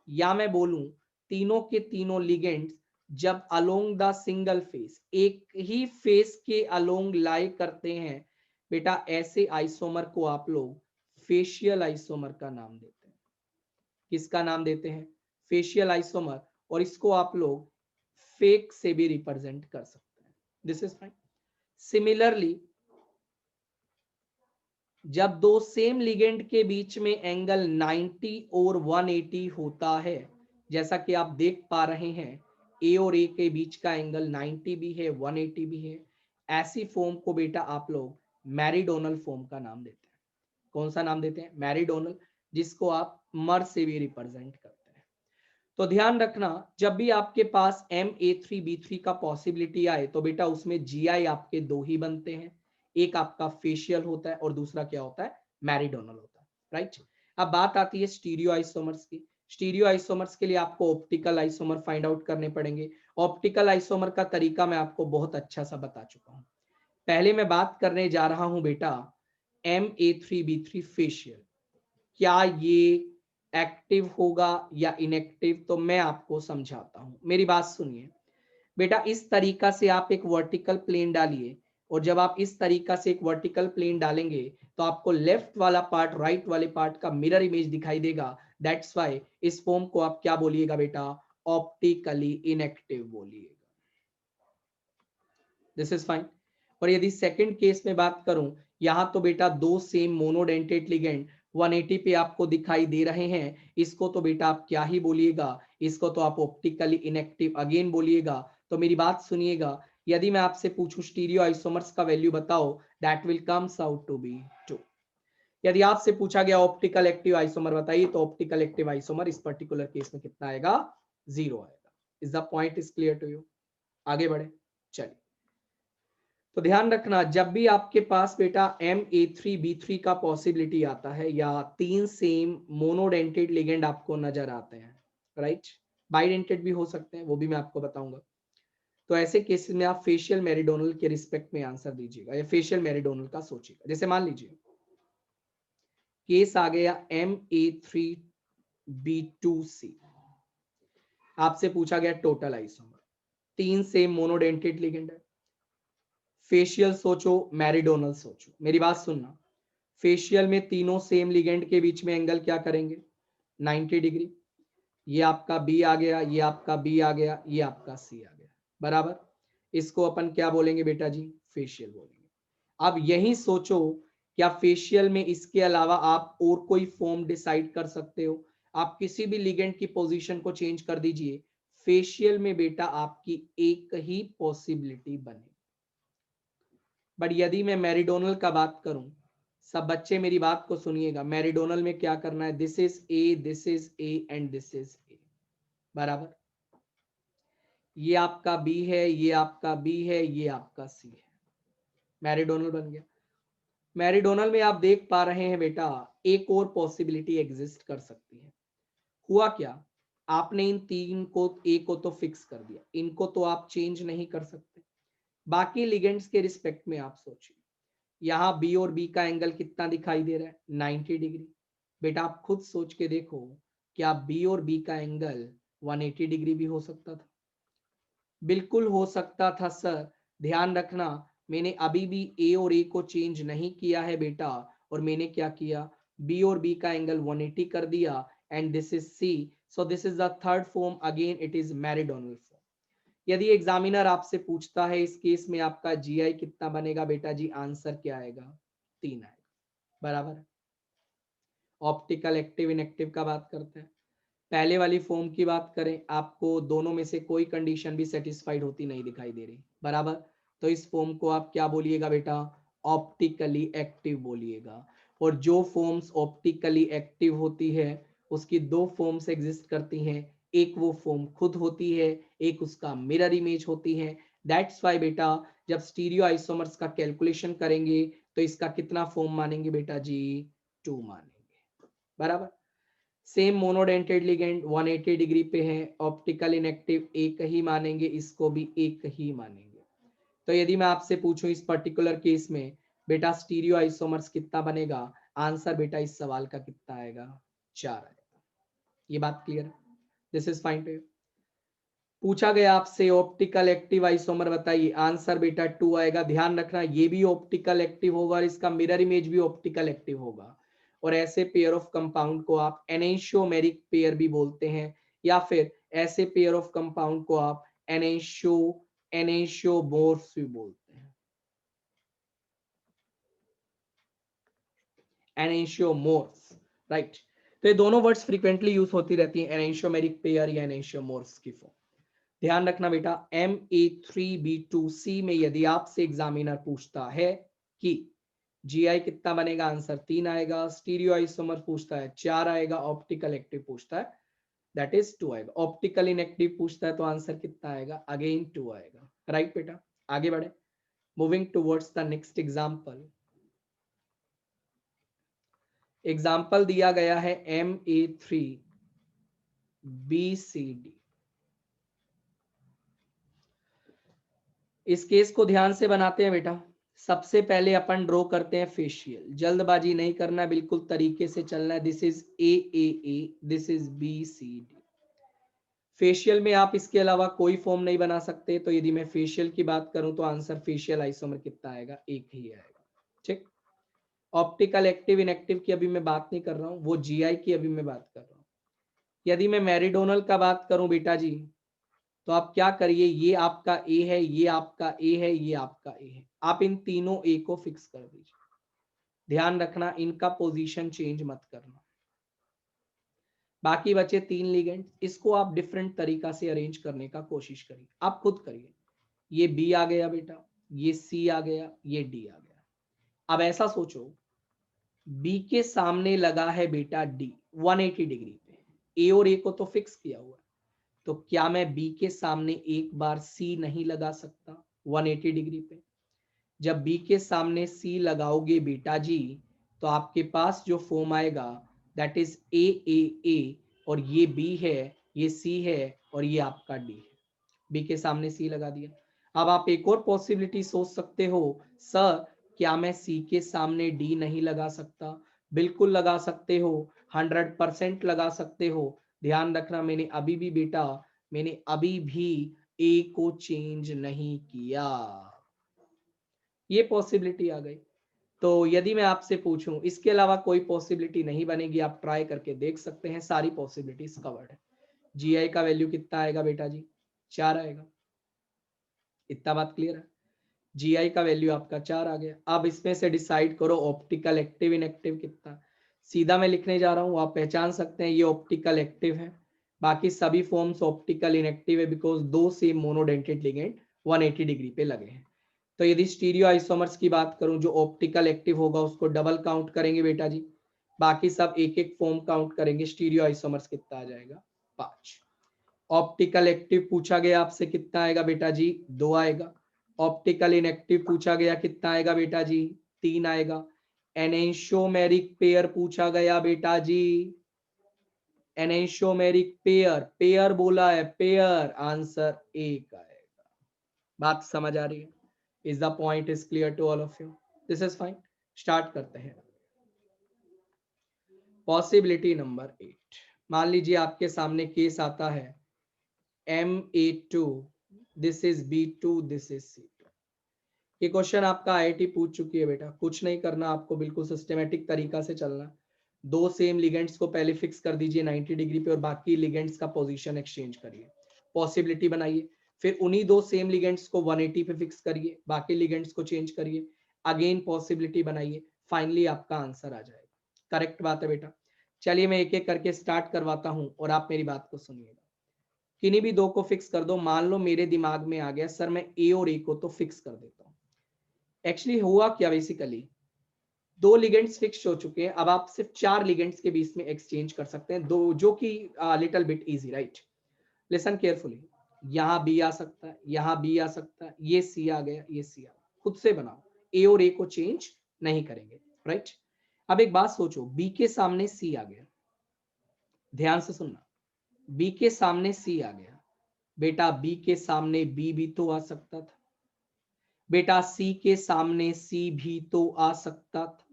या मैं बोलूं तीनों के तीनों लिगेंड्स जब अलोंग द सिंगल फेस, एक ही फेस के अलोंग लाई करते हैं बेटा, ऐसे आइसोमर को आप लोग फेशियल आइसोमर का नाम देते हैं। किसका नाम देते हैं? Facial isomer. और इसको आप लोग फेक से भी रिप्रेजेंट कर सकते हैं। This is fine. सिमिलरली जब दो सेम लिगेंड के बीच में एंगल 90 और 180 होता है, जैसा कि आप देख पा रहे हैं ए और ए के बीच का एंगल 90 भी है 180 भी है, ऐसी फॉर्म को बेटा आप लोग मैरिडोनल फॉर्म का नाम देते हैं। कौन सा नाम देते हैं? मैरिडोनल, जिसको आप मर से भी रिप्रेजेंट करते हैं। तो ध्यान रखना, जब भी आपके पास MA3B3 का पॉसिबिलिटी आए तो बेटा उसमें GI आपके दो ही बनते हैं, एक आपका फेशियल होता है और दूसरा क्या होता है? मैरिडोनल होता है, राइट। अब बात आती है स्टीरियो आइसोमर्स की। स्टीरियो आइसोमर्स के लिए आपको ऑप्टिकल आइसोमर फाइंड आउट करने पड़ेंगे। ऑप्टिकल आइसोमर का तरीका मैं आपको बहुत अच्छा सा बता चुका हूं। पहले मैं बात करने जा रहा हूं बेटा MA3B3 फेशियल, क्या ये एक्टिव होगा या इनएक्टिव, तो मैं आपको समझाता हूं, मेरी बात सुनिए बेटा। इस तरीका से आप एक वर्टिकल प्लेन डालिए, और जब आप इस तरीका से एक वर्टिकल प्लेन डालेंगे तो आपको लेफ्ट वाला पार्ट राइट वाले पार्ट का मिरर इमेज दिखाई देगा। दैट्स वाई इस फॉर्म को आप क्या बोलिएगा बेटा? ऑप्टिकली इनएक्टिव बोलिएगा। This is fine. और यदि सेकंड केस में बात करूं, यहां तो बेटा दो सेम मोनोडेंटेट लिगेंड 180 पे आपको दिखाई दे रहे हैं, इसको तो बेटा आप क्या ही बोलिएगा? इसको तो आप ऑप्टिकली इनएक्टिव अगेन बोलिएगा। तो मेरी बात सुनिएगा, यदि मैं आपसे पूछूं स्टीरियो आइसोमर्स का वैल्यू बताओ, that will comes out to be 2। यदि आपसे पूछा गया ऑप्टिकल एक्टिव आइसोमर बताइए, तो ऑप्टिकल एक्टिव आइसोमर इस पर्टिकुलर केस में कितना आएगा? 0 आएगा। Is the point is clear to you? आगे बढ़े, चलिए। तो ध्यान रखना, जब भी आपके पास बेटा MA3B3 का पॉसिबिलिटी आता है या तीन सेम मोनोडेंटेड लिगेंड आपको नजर आते हैं, राइट, बाइडेंटेड भी हो सकते हैं, वो भी मैं आपको बताऊंगा। तो ऐसे केसेस में आप फेशियल मेरिडोनल के रिस्पेक्ट में आंसर दीजिएगा या फेशियल मेरिडोनल का सोचिएगा। जैसे मान लीजिए केस आ गया MA3B2C, आपसे पूछा गया टोटल आइसोमर, तीन सेम मोनोडेंटेड लिगेंड है। फेशियल सोचो, मैरिडोनल सोचो, मेरी बात सुनना। फेशियल में तीनों सेम लिगेंड के बीच में एंगल क्या करेंगे? 90 डिग्री। ये आपका बी आ गया, ये आपका बी आ गया, ये आपका सी आ गया, बराबर। इसको अपन क्या बोलेंगे बेटा जी? फेशियल बोलेंगे। अब यही सोचो, क्या फेशियल में इसके अलावा आप और कोई फॉर्म डिसाइड कर सकते हो? आप किसी भी लिगेंड की पोजीशन को चेंज कर दीजिए, फेशियल में बेटा आपकी एक ही पॉसिबिलिटी बने। बट यदि मैं मैरिडोनल का बात करूं, सब बच्चे मेरी बात को सुनिएगा, मैरिडोनल में क्या करना है? This is A, this is A and this is ए, बराबर। ये आपका बी है, ये आपका बी है, ये आपका सी है, मैरिडोनल बन गया। मैरिडोनल में आप देख पा रहे हैं बेटा एक और पॉसिबिलिटी एग्जिस्ट कर सकती है। हुआ क्या, आपने इन तीन को, ए को तो फिक्स कर दिया, इनको तो आप चेंज नहीं कर सकते। बाकी लिगेंड्स के रिस्पेक्ट में आप सोचिए, यहाँ बी और बी का एंगल कितना दिखाई दे रहा है? 90 डिग्री। बेटा आप खुद सोच के देखो, क्या बी और बी का एंगल 180 डिग्री भी हो सकता था? बिल्कुल हो सकता था सर। ध्यान रखना, मैंने अभी भी ए और ए को चेंज नहीं किया है बेटा, और मैंने क्या किया? बी और बी का एंगल 180 कर दिया, and this is C, so this is the third form, again it is meridional form. यदि एग्जामिनर आपसे पूछता है इस केस में आपका GI कितना बनेगा बेटा जी? आंसर क्या आएगा? 3 आएगा, बराबर। ऑप्टिकल एक्टिव इनएक्टिव का बात करते हैं। पहले वाली फॉर्म की बात करें, आपको दोनों में से कोई कंडीशन भी सेटिस्फाइड होती नहीं दिखाई दे रही, बराबर। तो इस फॉर्म को आप क्या बोलिएगा बेटा? ऑप्टिकली एक्टिव बोलिएगा। और जो फॉर्म्स ऑप्टिकली एक्टिव होती है उसकी दो फॉर्म्स एग्जिस्ट करती हैं, एक वो फॉर्म खुद होती है, एक उसका मिरर इमेज होती है। दैट्स वाई बेटा जब स्टीरियो आइसोमर्स का कैलकुलेशन करेंगे तो इसका कितना फॉर्म मानेंगे बेटा जी? 2 मानेंगे, बराबर। सेम मोनोडेंटेड लिगेंड 180 डिग्री पे है, ऑप्टिकल इनएक्टिव एक ही मानेंगे, इसको भी एक ही मानेंगे। तो यदि मैं आपसे पूछूं इस पर्टिकुलर केस में बेटा स्टीरियो आइसोमर्स कितना बनेगा, आंसर बेटा इस सवाल का कितना आएगा? 4 आएगा। ये बात क्लियर है? This is fine to you? पूछा गया आपसे ऑप्टिकल एक्टिव आइसोमर बताइए, आंसर बेटा 2 आएगा। ध्यान रखना ये भी ऑप्टिकल एक्टिव होगा और इसका मिरर इमेज भी ऑप्टिकल एक्टिव होगा। और ऐसे पेयर ऑफ कंपाउंड को आप एनेंशियोमेरिक पेयर भी बोलते हैं, या फिर ऐसे पेयर ऑफ कंपाउंड को आप एनेंशियोमोर्फ्स भी बोलते हैं, एनेंशियोमोर्फ्स, राइट। तो ये दोनों वर्ड्स फ्रीक्वेंटली यूज होती रहती हैं, एनेंशियोमेरिक पेयर या एनेंशियोमोर्फ्स की फॉर्म। ध्यान रखना बेटा, MA3B2C में यदि आपसे एग्जामिनर पूछता है कि GI कितना बनेगा, आंसर 3 आएगा। स्टीरियो आइसोमर पूछता है 4 आएगा। ऑप्टिकल एक्टिव पूछता है दैट इज 2 आएगा। ऑप्टिकल इनएक्टिव पूछता है तो आंसर कितना आएगा, अगेन 2 आएगा, राइट बेटा। आगे बढ़े, moving towards the next example. Example दिया गया है MA3BCD। इस केस को ध्यान से बनाते हैं बेटा। सबसे पहले अपन ड्रॉ करते हैं फेशियल, जल्दबाजी नहीं करना, बिल्कुल तरीके से चलना है। This is AAA, this is BCD। Facial में आप इसके अलावा कोई फॉर्म नहीं बना सकते, तो यदि मैं फेशियल की बात करूं तो आंसर फेशियल आइसोमर कितना आएगा, एक ही आएगा, ठीक। ऑप्टिकल एक्टिव इनएक्टिव की अभी मैं बात नहीं कर रहा हूं, वो GI की अभी मैं बात कर रहा हूं। यदि मैं मेरिडोनल का बात करूं बेटा जी, तो आप क्या करिए, ये आपका A है, ये आपका A है, ये आपका A है, आप इन तीनों A को फिक्स कर दीजिए। ध्यान रखना इनका पोजीशन चेंज मत करना। बाकी बचे 3 लिगेंड, इसको आप डिफरेंट तरीका से अरेंज करने का कोशिश करिए, आप खुद करिए। ये B आ गया बेटा, ये C आ गया, ये D आ गया। अब ऐसा सोचो, B के सामने लगा है बेटा D 180 डिग्री पे, A और A को तो फिक्स किया हुआ है, तो क्या मैं B के सामने एक बार C नहीं लगा सकता 180 डिग्री पे? जब B के सामने C लगाओगे बेटा जी, तो आपके पास जो फॉर्म आएगा दैट इज AAA, और ये B है, ये C है, और ये आपका D है। B के सामने C लगा दिया। अब आप एक और पॉसिबिलिटी सोच सकते हो, सर क्या मैं C के सामने D नहीं लगा सकता? बिल्कुल लगा सकते हो, 100% लगा सकते हो। ध्यान रखना मैंने अभी भी बेटा, मैंने अभी भी A को चेंज नहीं किया, ये पॉसिबिलिटी आ गई। तो यदि मैं आपसे पूछूं इसके अलावा कोई पॉसिबिलिटी नहीं बनेगी, आप ट्राई करके देख सकते हैं, सारी पॉसिबिलिटीज कवर्ड है। GI का वैल्यू कितना आएगा बेटा जी, 4 आएगा। इतना बात क्लियर है, GI का वैल्यू आपका 4 आ गया। अब इसमें से डिसाइड करो ऑप्टिकल एक्टिव इनएक्टिव कितना। सीधा मैं लिखने जा रहा हूं, आप पहचान सकते हैं ये ऑप्टिकल एक्टिव है, बाकी सभी फॉर्म्स ऑप्टिकल इनएक्टिव है, बिकॉज दो सेम मोनोडेंटेड लिगेंड 180 डिग्री पे लगे हैं। तो यदि स्टीरियो आइसोमर्स की बात करूं, जो ऑप्टिकल एक्टिव होगा उसको डबल काउंट करेंगे बेटा जी, बाकी सब एक एक फॉर्म काउंट करेंगे। स्टीरियो आइसोमर्स कितना आ जाएगा, 5। ऑप्टिकल एक्टिव पूछा गया आपसे कितना आएगा बेटा जी, 2 आएगा। ऑप्टिकल इनएक्टिव पूछा गया कितना आएगा बेटा जी, 3 आएगा। एनेंशियोमेरिक पेयर पूछा गया बेटा जी, एनेंशियोमेरिक पेयर, पेयर बोला है, पेयर, आंसर 1 आएगा। बात समझ आ रही है? Is the point is clear to all of you? This is fine. Start करते हैं। पॉसिबिलिटी नंबर 8, मान लीजिए आपके सामने केस आता है MA2, this is B2, this is C2। ये क्वेश्चन आपका IIT पूछ चुकी है बेटा, कुछ नहीं करना आपको, बिल्कुल सिस्टमेटिक तरीका से चलना। दो सेम लिगेंड्स को पहले फिक्स कर दीजिए 90 डिग्री पे, और बाकी लिगेंड्स का पोजीशन एक्सचेंज करिए, पॉसिबिलिटी बनाइए। फिर उन्हीं दो सेम लिगेंड्स को 180 पे फिक्स करिए, बाकी लिगेंड्स को चेंज करिए, अगेन पॉसिबिलिटी बनाइए, फाइनली आपका आंसर आ जाएगा। करेक्ट बात है बेटा। चलिए मैं एक एक करके स्टार्ट करवाता हूं और आप मेरी बात को सुनिएगा। किन्हीं भी दो को फिक्स कर दो। मान लो मेरे दिमाग में आ गया सर मैं A और A को तो फिक्स कर देता हूं। एक्चुअली हुआ क्या, बेसिकली दो लिगेंड्स फिक्स हो चुके हैं, अब आप सिर्फ 4 लिगेंड्स के बीच में एक्सचेंज कर सकते हैं, दो, जो कि little bit easy, right. Listen carefully, यहाँ B आ सकता है, यहाँ B आ सकता है, ये C आ गया, ये C आ गया। खुद से बनाओ, A और A को चेंज नहीं करेंगे, राइट। अब एक बात सोचो, B के सामने C आ गया, ध्यान से सुनना, B के सामने C आ गया बेटा, B के सामने B भी तो आ सकता था बेटा, C के सामने C भी तो आ सकता था।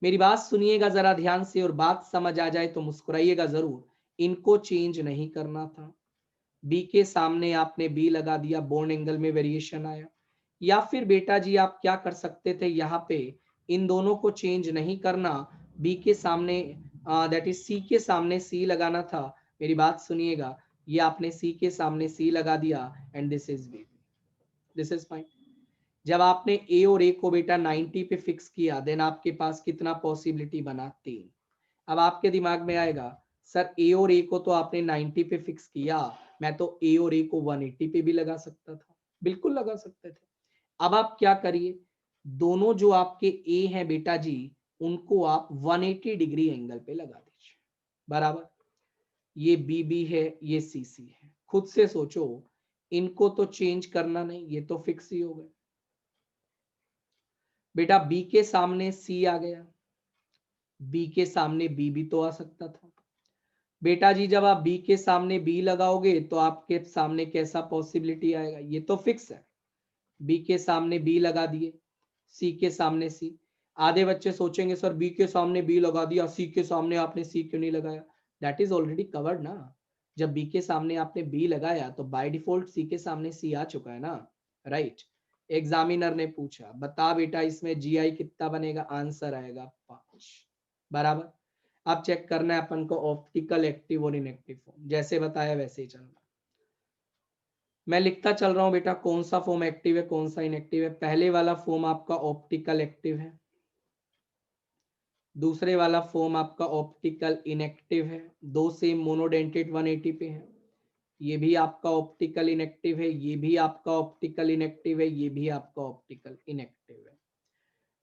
मेरी बात सुनिएगा जरा ध्यान से, और बात समझ आ जाए तो मुस्कुराइएगा जरूर। इनको चेंज नहीं करना था। बी के सामने आपने बी लगा दिया, बॉन्ड एंगल में वेरिएशन आया। या फिर बेटा जी आप क्या कर सकते थे, यहाँ पे इन दोनों को चेंज नहीं करना, बी के सामने दैट इज सी के सामने सी लगाना था। मेरी बात सुनिएगा, ये आपने सी के सामने सी लगा दिया and this is B, this is fine. जब आपने ए और ए को बेटा 90 पे फिक्स किया, देन आपके पास कितना पॉसिबिलिटी बना, 3। अब आपके दिमाग में आएगा सर ए और ए को तो आपने 90 पे फिक्स किया, मैं तो ए और ए को 180 पे भी लगा सकता था। बिल्कुल लगा सकते थे। अब आप क्या करिए, दोनों जो आपके ए हैं बेटा जी, उनको आप 180 डिग्री एंगल पे लगा दीजिए, बराबर। ये बी बी है, ये सी सी है। खुद से सोचो, इनको तो चेंज करना नहीं, ये तो फिक्स ही हो गए। बेटा बी के सामने सी आ गया, बी के सामने बी भी तो आ सकता था। बेटा जी जब आप बी के सामने बी लगाओगे तो आपके सामने कैसा पॉसिबिलिटी आएगा, ये तो फिक्स है। बी के सामने बी लगा दिए, सी के सामने सी। आधे बच्चे सोचेंगे सर बी के सामने बी लगा दिया, सी के सामने आपने सी क्यों नहीं लगाया? दैट इज ऑलरेडी कवर्ड ना। जब बी के सामने आपने बी लगाया तो बाय डिफॉल्ट सी के सामने सी आ चुका है ना, राइट। एग्जामिनर ने पूछा बता बेटा इसमें जीआई कितना बनेगा, आंसर आएगा 5, बराबर। अब चेक करना है अपन को ऑप्टिकल एक्टिव और इनएक्टिव फॉर्म, जैसे बताया वैसे ही चलना। मैं लिखता चल रहा हूं बेटा कौन सा फॉर्म एक्टिव है कौन सा इनएक्टिव है। पहले वाला फॉर्म आपका ऑप्टिकल एक्टिव है, दूसरे वाला फॉर्म आपका ऑप्टिकल इनएक्टिव है। दो सेम मोनोडेंटेड 180 पे है। ये भी आपका ऑप्टिकल इनएक्टिव है, ये भी आपका ऑप्टिकल इनएक्टिव है, ये भी आपका ऑप्टिकल इनएक्टिव है।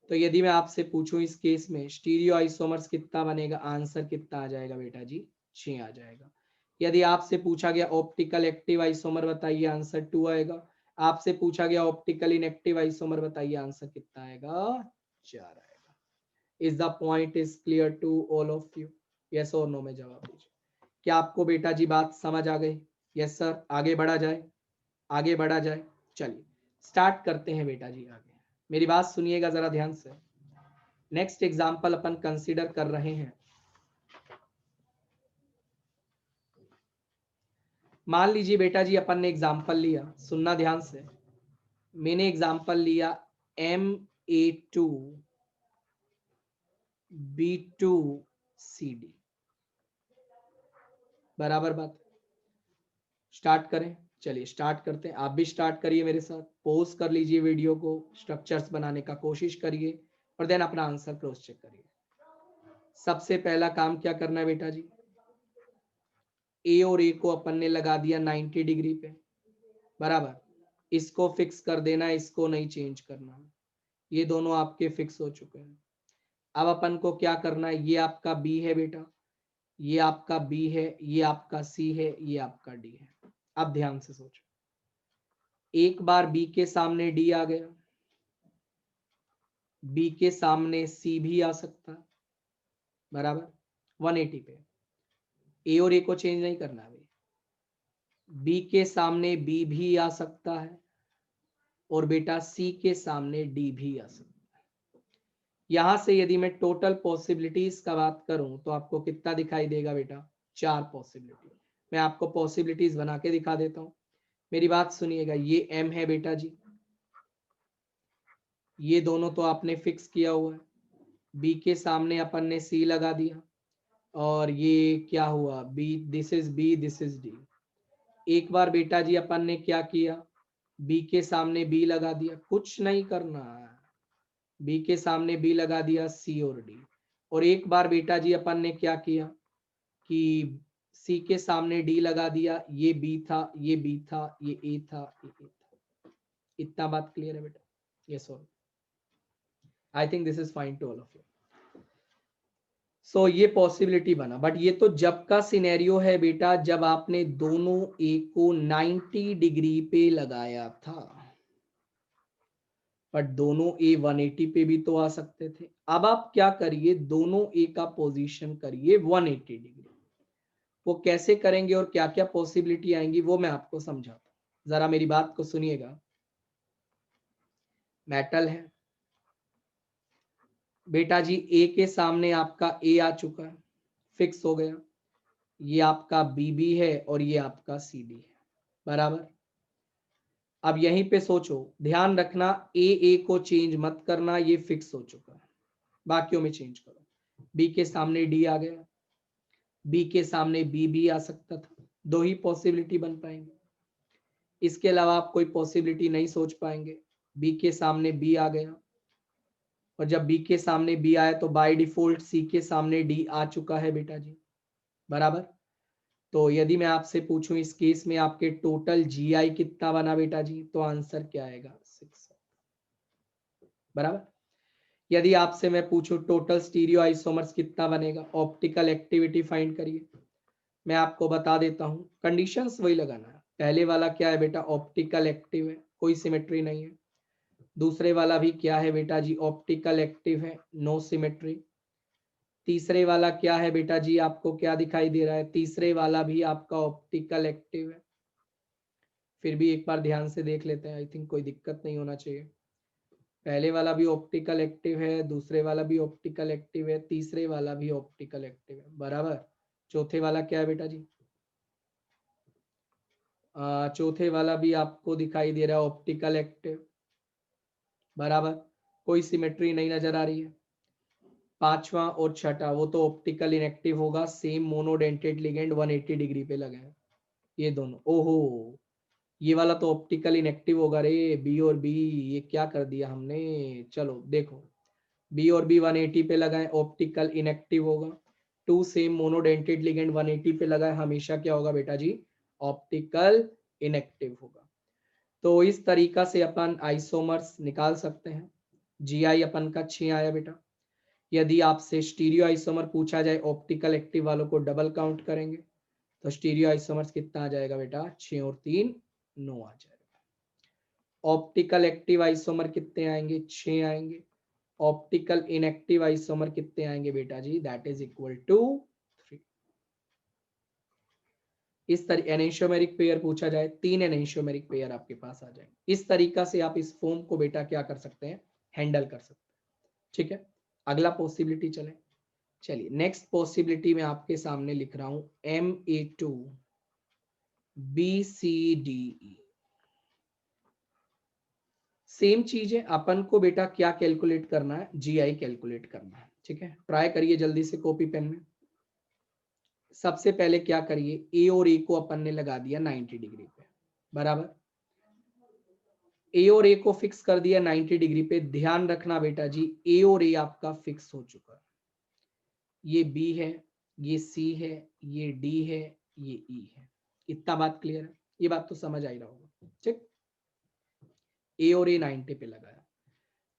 तो यदि मैं आपसे पूछूं इस केस में स्टीरियो आइसोमर्स कितना बनेगा, आंसर कितना आ जाएगा बेटा जी, 6 आ जाएगा। यदि आपसे पूछा गया ऑप्टिकल एक्टिव आइसोमर बताइए, आंसर 2 आएगा। आपसे पूछा गया ऑप्टिकल इनएक्टिव आइसोमर बताइए, आंसर कितना आएगा, 4 आएगा। Is the point is clear to all of you? Yes और नो में जवाब दीजिए। क्या आपको बेटा जी बात समझ आ गई? Yes sir. आगे बढ़ा जाए, आगे बढ़ा जाए। चलिए स्टार्ट करते हैं बेटा जी आगे। मेरी बात सुनिएगा जरा ध्यान से। नेक्स्ट एग्जाम्पल अपन कंसीडर कर रहे हैं। मान लीजिए बेटा जी अपन ने एग्जाम्पल लिया, सुनना ध्यान से। मैंने एग्जाम्पल लिया MA2 B2CD, बराबर बात। स्टार्ट करें, चलिए स्टार्ट करते हैं। आप भी स्टार्ट करिए मेरे साथ, पॉज कर लीजिए वीडियो को, स्ट्रक्चर्स बनाने का कोशिश करिए और देन अपना आंसर क्रॉस चेक करिए। सबसे पहला काम क्या करना है बेटा जी, ए और ए को अपन ने लगा दिया 90 डिग्री पे, बराबर। इसको फिक्स कर देना, इसको नहीं चेंज करना। ये दोनों आपके फिक्स हो चुके हैं। अब अपन को क्या करना है, ये आपका बी है बेटा, ये आपका बी है, ये आपका सी है, ये आपका डी है। अब ध्यान से सोचो, एक बार बी के सामने डी आ गया, बी के सामने सी भी आ सकता है, बराबर 180 पे। ए और ए को चेंज नहीं करना है। बी के सामने बी भी आ सकता है और बेटा सी के सामने डी भी आ सकता है। यहां से यदि मैं टोटल पॉसिबिलिटीज का बात करूं तो आपको कितना दिखाई देगा बेटा, 4 पॉसिबिलिटी। मैं आपको पॉसिबिलिटीज बना के दिखा देता हूं। मेरी बात सुनिएगा, ये एम है बेटा जी, ये दोनों तो आपने फिक्स किया हुआ है। बी के सामने अपन ने सी लगा दिया और ये क्या हुआ, B, this is B, this is D. एक बार बेटा जी अपन ने क्या किया, बी के सामने बी लगा दिया, कुछ नहीं करना, बी के सामने बी लगा दिया, सी और डी। और एक बार बेटा जी अपन ने क्या किया कि सी के सामने डी लगा दिया, ये बी था, ये बी था, ये ए था, ये ए था। इतना बात क्लियर है बेटा? यस और I think this is fine to all of you. So ये पॉसिबिलिटी बना, बट ये तो जब का सिनेरियो है बेटा जब आपने दोनों ए को 90 डिग्री पे लगाया था, बट दोनों ए 180 पे भी तो आ सकते थे। अब आप क्या करिए, दोनों ए का पोजीशन करिए 180 डिग्री। वो कैसे करेंगे और क्या क्या पॉसिबिलिटी आएंगी वो मैं आपको समझाता हूं, जरा मेरी बात को सुनिएगा। मेटल है बेटा जी, ए के सामने आपका ए आ चुका है, फिक्स हो गया। ये आपका बी भी है और ये आपका सी भी है। बराबर। अब यहीं पे सोचो, ध्यान रखना ए को चेंज मत करना, ये फिक्स हो चुका है, बाकियों में चेंज करो। बी के सामने डी आ गया, बी के सामने बी भी आ सकता था, दो ही पॉसिबिलिटी बन पाएंगे, इसके अलावा आप कोई पॉसिबिलिटी नहीं सोच पाएंगे। बी के सामने बी आ गया, और जब बी के सामने बी आया तो बाय डिफॉल्ट सी के सामने डी आ चुका है बेटा जी, बराबर। तो यदि मैं आपसे पूछूं इस केस में आपके टोटल जीआई कितना बना बेटा जी, तो आंसर क्या आएगा 6, बराबर। यदि आपसे मैं पूछूं टोटल स्टीरियो आइसोमर्स कितना बनेगा, ऑप्टिकल एक्टिविटी फाइंड करिए। मैं आपको बता देता हूं, कंडीशंस वही लगाना है। पहले वाला क्या है बेटा, ऑप्टिकल एक्टिव है, कोई सिमेट्री नहीं है। दूसरे वाला भी क्या है बेटा जी, ऑप्टिकल एक्टिव है, नो सिमेट्री। तीसरे वाला क्या है बेटा जी, आपको क्या दिखाई दे रहा है, तीसरे वाला भी आपका ऑप्टिकल एक्टिव है। फिर भी एक बार ध्यान से देख लेते हैं, आई थिंक कोई दिक्कत नहीं होना चाहिए। पहले वाला भी ऑप्टिकल एक्टिव है, दूसरे वाला भी ऑप्टिकल एक्टिव है, तीसरे वाला भी ऑप्टिकल एक्टिव है, बराबर। चौथे वाला क्या है बेटा जी, चौथे वाला भी आपको दिखाई दे रहा है ऑप्टिकल एक्टिव, बराबर। कोई सिमेट्री नहीं नजर आ रही है। पांचवा और छठा वो तो ऑप्टिकल इनएक्टिव होगा, सेम मोनोडेंटेड लिगेंड 180 डिग्री पे लगे हैं ये दोनों। ओहो, ये वाला तो ऑप्टिकल इनएक्टिव होगा रे, बी और बी, ये क्या कर दिया हमने। चलो देखो, बी और बी 180 पे लगाए, ऑप्टिकल इनएक्टिव होगा। टू सेम मोनोडेंटेड लिगेंड 180 पे लगाए, हमेशा क्या होगा बेटा जी, ऑप्टिकल इनएक्टिव होगा। तो इस तरीका से अपन आइसोमर्स निकाल सकते हैं। जीआई अपन का 6 आया बेटा। यदि आपसे स्टीरियो आइसोमर पूछा जाए, ऑप्टिकल एक्टिव वालों को डबल काउंट करेंगे तो स्टीरियो आइसोमर्स कितना आ जाएगा बेटा, 6 और 3 9 आ जाएगा। ऑप्टिकल एक्टिव आइसोमर कितने आएंगे, 6 आएंगे। ऑप्टिकल इनएक्टिव आइसोमर कितने आएंगे बेटा जी, दैट इज इक्वल टू 3। इस तरह एनेंशियोमेरिक पेयर पूछा जाए, 3 एनेंशियोमेरिक पेयर आपके पास आ जाएंगे। इस तरीका से आप इस फॉर्म को बेटा क्या कर सकते हैं, हैंडल कर सकते हैं। ठीक है, अगला पॉसिबिलिटी चले। चलिए नेक्स्ट पॉसिबिलिटी में आपके सामने लिख रहा हूं, Ma2 BCDE। सेम चीज है, अपन को बेटा क्या कैलकुलेट करना है, जीआई कैलकुलेट करना है। ठीक है, ट्राई करिए जल्दी से कॉपी पेन में। सबसे पहले क्या करिए, ए और ए को अपन ने लगा दिया 90 डिग्री पे, बराबर। ए और ए को फिक्स कर दिया 90 डिग्री पे। ध्यान रखना बेटा जी, ए और ए आपका फिक्स हो चुका है। ये बी है, ये सी है, ये डी है, ये ई है। इतना बात क्लियर है, ये बात तो समझ आ ही रहा होगा। ठीक, ए और ए 90 पे लगाया।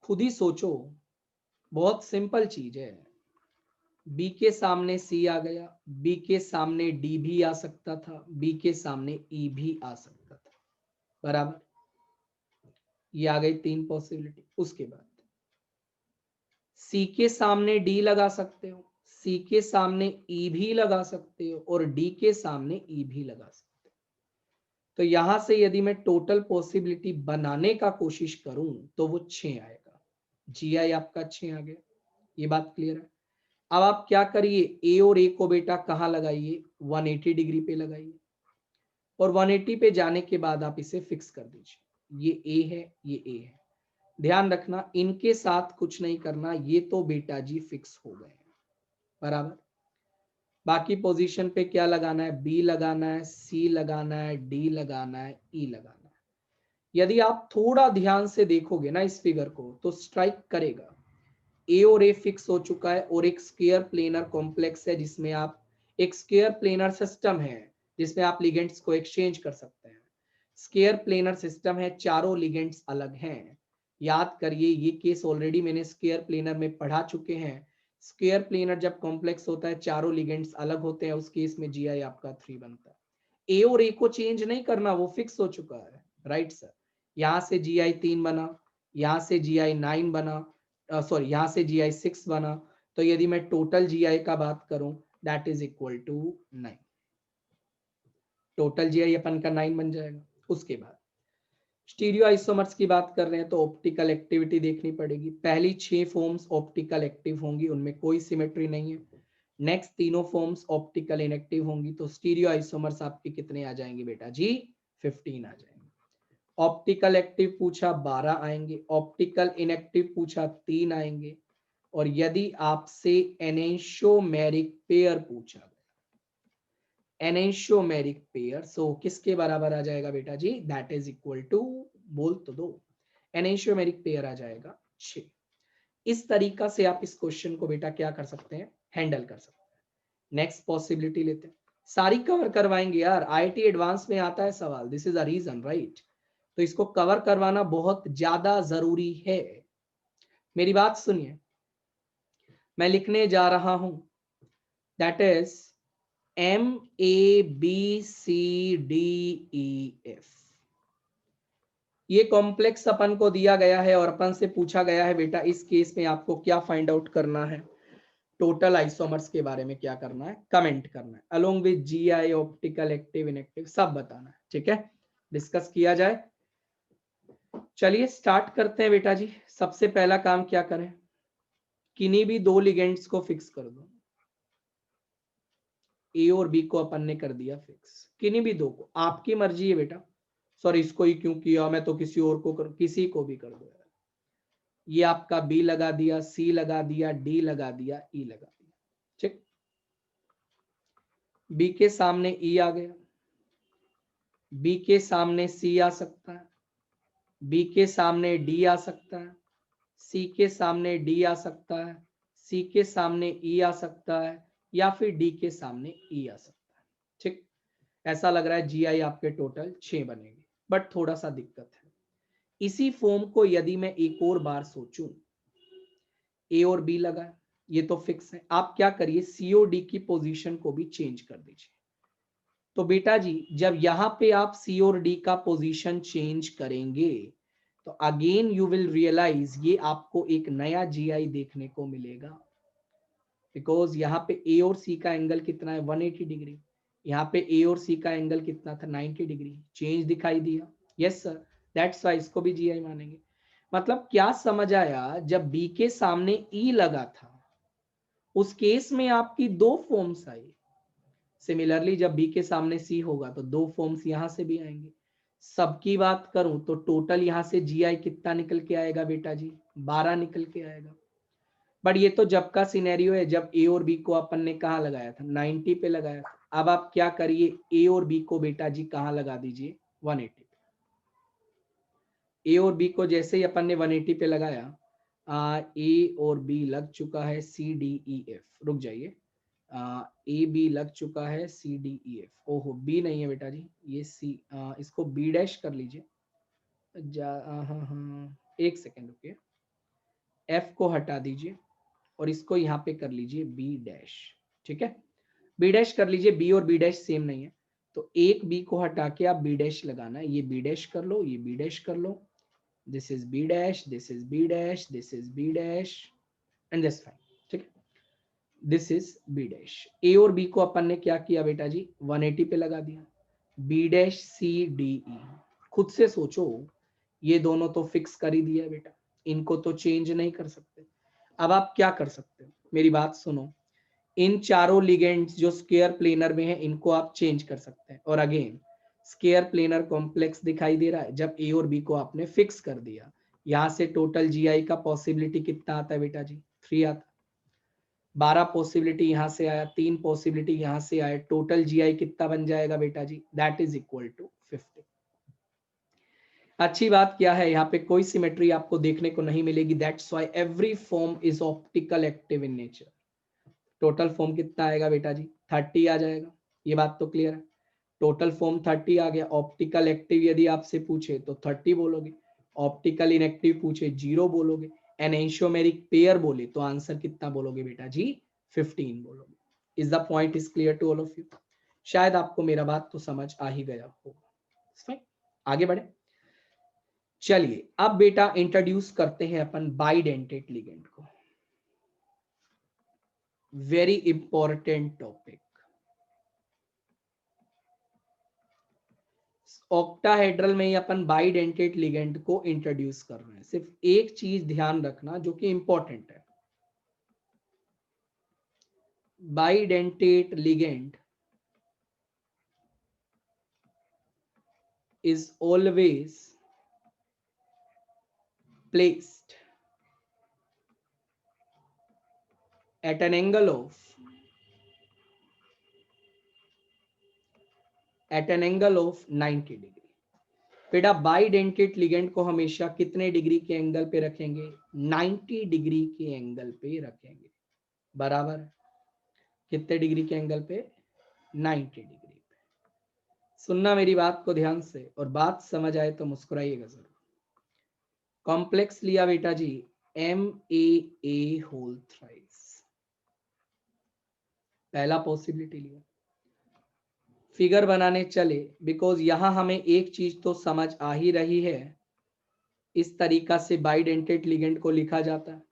खुद ही सोचो, बहुत सिंपल चीज है। बी के सामने सी आ गया, बी के सामने डी भी आ सकता था, बी के सामने ई भी आ सकता था, बराबर। ये आ गई 3 पॉसिबिलिटी। उसके बाद सी के सामने डी लगा सकते हो, सी के सामने ई भी लगा सकते हो, और डी के सामने ई भी लगा सकते हो। तो यहां से यदि मैं टोटल पॉसिबिलिटी बनाने का कोशिश करूं तो वो 6 आएगा। जीआई आपका 6 आ गया, ये बात क्लियर है। अब आप क्या करिए, ए और ए को बेटा कहां लगाइए, 180 डिग्री पे लगाइए, और 180 पे जाने के बाद आप इसे फिक्स कर दीजिए। ये ए है, ये ए है। ध्यान रखना इनके साथ कुछ नहीं करना, ये तो बेटा जी फिक्स हो गए, बराबर। बाकी पोजीशन पे क्या लगाना है, बी लगाना है, सी लगाना है, डी लगाना है, ई लगाना है। यदि आप थोड़ा ध्यान से देखोगे ना इस फिगर को तो स्ट्राइक करेगा, ए और ए फिक्स हो चुका है, और एक स्क्वायर प्लेनर कॉम्प्लेक्स है जिसमें आप, एक स्क्वायर प्लेनर सिस्टम है जिसमें आप लिगेंड्स को एक्सचेंज कर सकते हैं। स्क्वायर प्लेनर सिस्टम है, चारों लिगेंड्स अलग हैं। याद करिए, ये केस ऑलरेडी मैंने स्क्वायर प्लेनर में पढ़ा चुके हैं। स्क्वायर प्लेनर जब कॉम्प्लेक्स होता है, चारों लिगेंड्स अलग होते हैं, उस केस में जीआई आपका 3 बनता है। ए और ए को चेंज नहीं करना, वो फिक्स हो चुका है, राइट सर। यहां से जीआई 3 बना, यहां से जीआई 9 बना, सॉरी यहां से जीआई 6 बना। तो यदि मैं टोटल जीआई का बात करूं, that is equal to 9। Total GI अपन का 9 बन जाएगा। उसके बाद स्टीरियो आइसोमर्स की बात कर रहे हैं तो ऑप्टिकल एक्टिविटी देखनी पड़ेगी। पहली 6 फॉर्म्स ऑप्टिकल एक्टिव होंगी, उनमें कोई सिमेट्री नहीं है। नेक्स्ट तीनों फॉर्म्स ऑप्टिकल इनएक्टिव होंगी। तो स्टीरियो आइसोमर्स आपके कितने आ जाएंगे बेटा जी, 15 आ जाएंगे। ऑप्टिकल एक्टिव पूछा 12 आएंगे, ऑप्टिकल इनएक्टिव पूछा 3 आएंगे, और यदि आपसे एनेंशियोमेरिक पेयर पूछा गया, एनेंशियोमेरिक पेयर, सो किसके बराबर आ जाएगा बेटा जी? दैट इज इक्वल टू, बोल तो दो, एनेंशियोमेरिक पेयर आ जाएगा 6। इस तरीका से आप इस क्वेश्चन को बेटा क्या कर सकते हैं? हैंडल कर सकते हैं। नेक्स्ट पॉसिबिलिटी लेते हैं, सारी कवर करवाएंगे यार, आईआईटी एडवांस में आता है सवाल, this is a reason, right? तो इसको कवर करवाना बहुत ज्यादा जरूरी है। मेरी बात सुनिए, मैं लिखने जा रहा हूं, दैट इज MABCDEF। ये कॉम्प्लेक्स अपन को दिया गया है और अपन से पूछा गया है बेटा इस केस में आपको क्या फाइंड आउट करना है, टोटल आइसोमर्स के बारे में क्या करना है, कमेंट करना है, along with GI, optical, active, inactive, सब बताना है। ठीक है, डिस्कस किया जाए। चलिए स्टार्ट करते हैं बेटा जी। सबसे पहला काम क्या करें, किन्हीं भी दो लिगेंड्स को फिक्स कर दो। ए और बी को अपन ने कर दिया फिक्स, किन्हीं भी दो को, आपकी मर्जी है बेटा। सॉरी इसको ही क्यों किया, मैं तो किसी और को कर, किसी को भी कर दो यार। ये आपका बी लगा दिया, सी लगा दिया, डी लगा दिया, ई लगा दिया। ठीक, बी के सामने ई आ गया, बी के सामने सी आ सकता है, बी के सामने डी आ सकता है, सी के सामने डी आ सकता है, सी के सामने ई आ सकता है, या फिर डी के सामने ई आ सकता है। ठीक, ऐसा लग रहा है जीआई आपके टोटल 6 बनेंगे, बट थोड़ा सा दिक्कत है। इसी फॉर्म को यदि मैं एक और बार सोचूं, ए और बी लगा, ये तो फिक्स है, आप क्या करिए सीओडी की पोजीशन को भी चेंज कर दीजिए। तो बेटा जी जब यहां पे आप सी और डी का पोजीशन चेंज करेंगे तो अगेन यू विल रियलाइज ये आपको एक नया जीआई देखने को मिलेगा, बिकॉज यहाँ पे ए और सी का एंगल कितना है 180 डिग्री, यहाँ पे ए और सी का एंगल कितना था 90 डिग्री, चेंज दिखाई दिया। यस सर, दैट्स वाई इसको भी जीआई मानेंगे। मतलब क्या समझ आया, जब बी के सामने ई लगा था उस केस में आपकी दो फॉर्म्स आई, सिमिलरली जब बी के सामने सी होगा तो दो फॉर्म्स यहां से भी आएंगे। सबकी बात करूं तो टोटल यहां से जीआई कितना निकल के आएगा बेटा जी? 12 निकल के आएगा। बट ये तो जब का सिनेरियो है, जब ए और बी को अपन ने कहा लगाया था 90 पे लगाया था। अब आप क्या करिए, ए और बी को बेटा जी कहां लगा दीजिए 180 पे। ए और बी को जैसे ही अपन ने 180 पे लगाया, ए और बी लग चुका है सी डी ई एफ, रुक जाइए, ए बी लग चुका है सी डी ई एफ, ओहो बी नहीं है बेटा जी, ये सी, इसको बी डैश कर लीजिए। हाँ, एक सेकेंड रुकिए, एफ को हटा दीजिए और इसको यहाँ पे कर लीजिए बी डैश। ठीक है, बी डैश कर लीजिए, बी और बी डैश सेम नहीं है, तो एक बी को हटा के आप बी डैश लगाना है, ये बी डैश कर लो, ये बी डैश कर लो, this is B dash, this is B dash, this is B dash, and this fine. ठीक है, this is B dash. A और बी को अपन ने क्या किया बेटा जी 180 पे लगा दिया, B dash C D E. खुद से सोचो, ये दोनों तो फिक्स कर ही दिया बेटा, इनको तो चेंज नहीं कर सकते। अब आप क्या कर सकते हो, मेरी बात सुनो, इन चारों लिगेंड्स जो स्क्वायर प्लेनर में है इनको आप चेंज कर सकते हैं। और अगेन स्क्वायर प्लेनर कॉम्प्लेक्स दिखाई दे रहा है, जब ए और बी को आपने फिक्स कर दिया, यहां से टोटल जीआई का पॉसिबिलिटी कितना आता है बेटा जी 3 आता है। 12 पॉसिबिलिटी यहां से आया, 3 पॉसिबिलिटी यहां से आया, टोटल जीआई कितना बन जाएगा बेटा जी? That is equal to 50। अच्छी बात क्या है, यहाँ पे कोई सिमेट्री आपको देखने को नहीं मिलेगी, that's why every form is optical active in nature. Total form कितना आएगा बेटा जी? 30 आ जाएगा, ये बात तो क्लियर है। टोटल फॉर्म 30 आ गया। ऑप्टिकल एक्टिव यदि आपसे पूछे तो 30 बोलोगे, ऑप्टिकल इनएक्टिव पूछे 0 बोलोगे, एनेंशियोमेरिक पेयर बोले तो आंसर कितना बोलोगे बेटा जी? 15 बोलोगे। Is the point is clear to all of you? शायद आपको मेरा बात तो समझ आ ही गया होगा। आगे बढ़े, चलिए अब बेटा इंट्रोड्यूस करते हैं अपन बाइडेंटेट लिगेंड को। Very important topic. ऑक्टाहेड्रल में ही अपन बाइडेंटेट लिगेंड को इंट्रोड्यूस कर रहे हैं। सिर्फ एक चीज ध्यान रखना जो कि इंपॉर्टेंट है, bidentate ligand is always placed at an angle of 90 degree. बेटा बाइडेंटेट लिगेंड को हमेशा कितने डिग्री के एंगल पे रखेंगे? 90 डिग्री के एंगल पे रखेंगे। बराबर, कितने डिग्री के एंगल पे? 90 डिग्री पे। सुनना मेरी बात को ध्यान से, और बात समझ आए तो मुस्कुराइएगा जरूर। कॉम्प्लेक्स लिया बेटा जी, MAA होल थ्राइस, पहला पॉसिबिलिटी लिया। फिगर बनाने चले, बिकॉज यहां हमें एक चीज तो समझ आ ही रही है, इस तरीका से बाइडेंटेट लिगेंड को लिखा जाता है।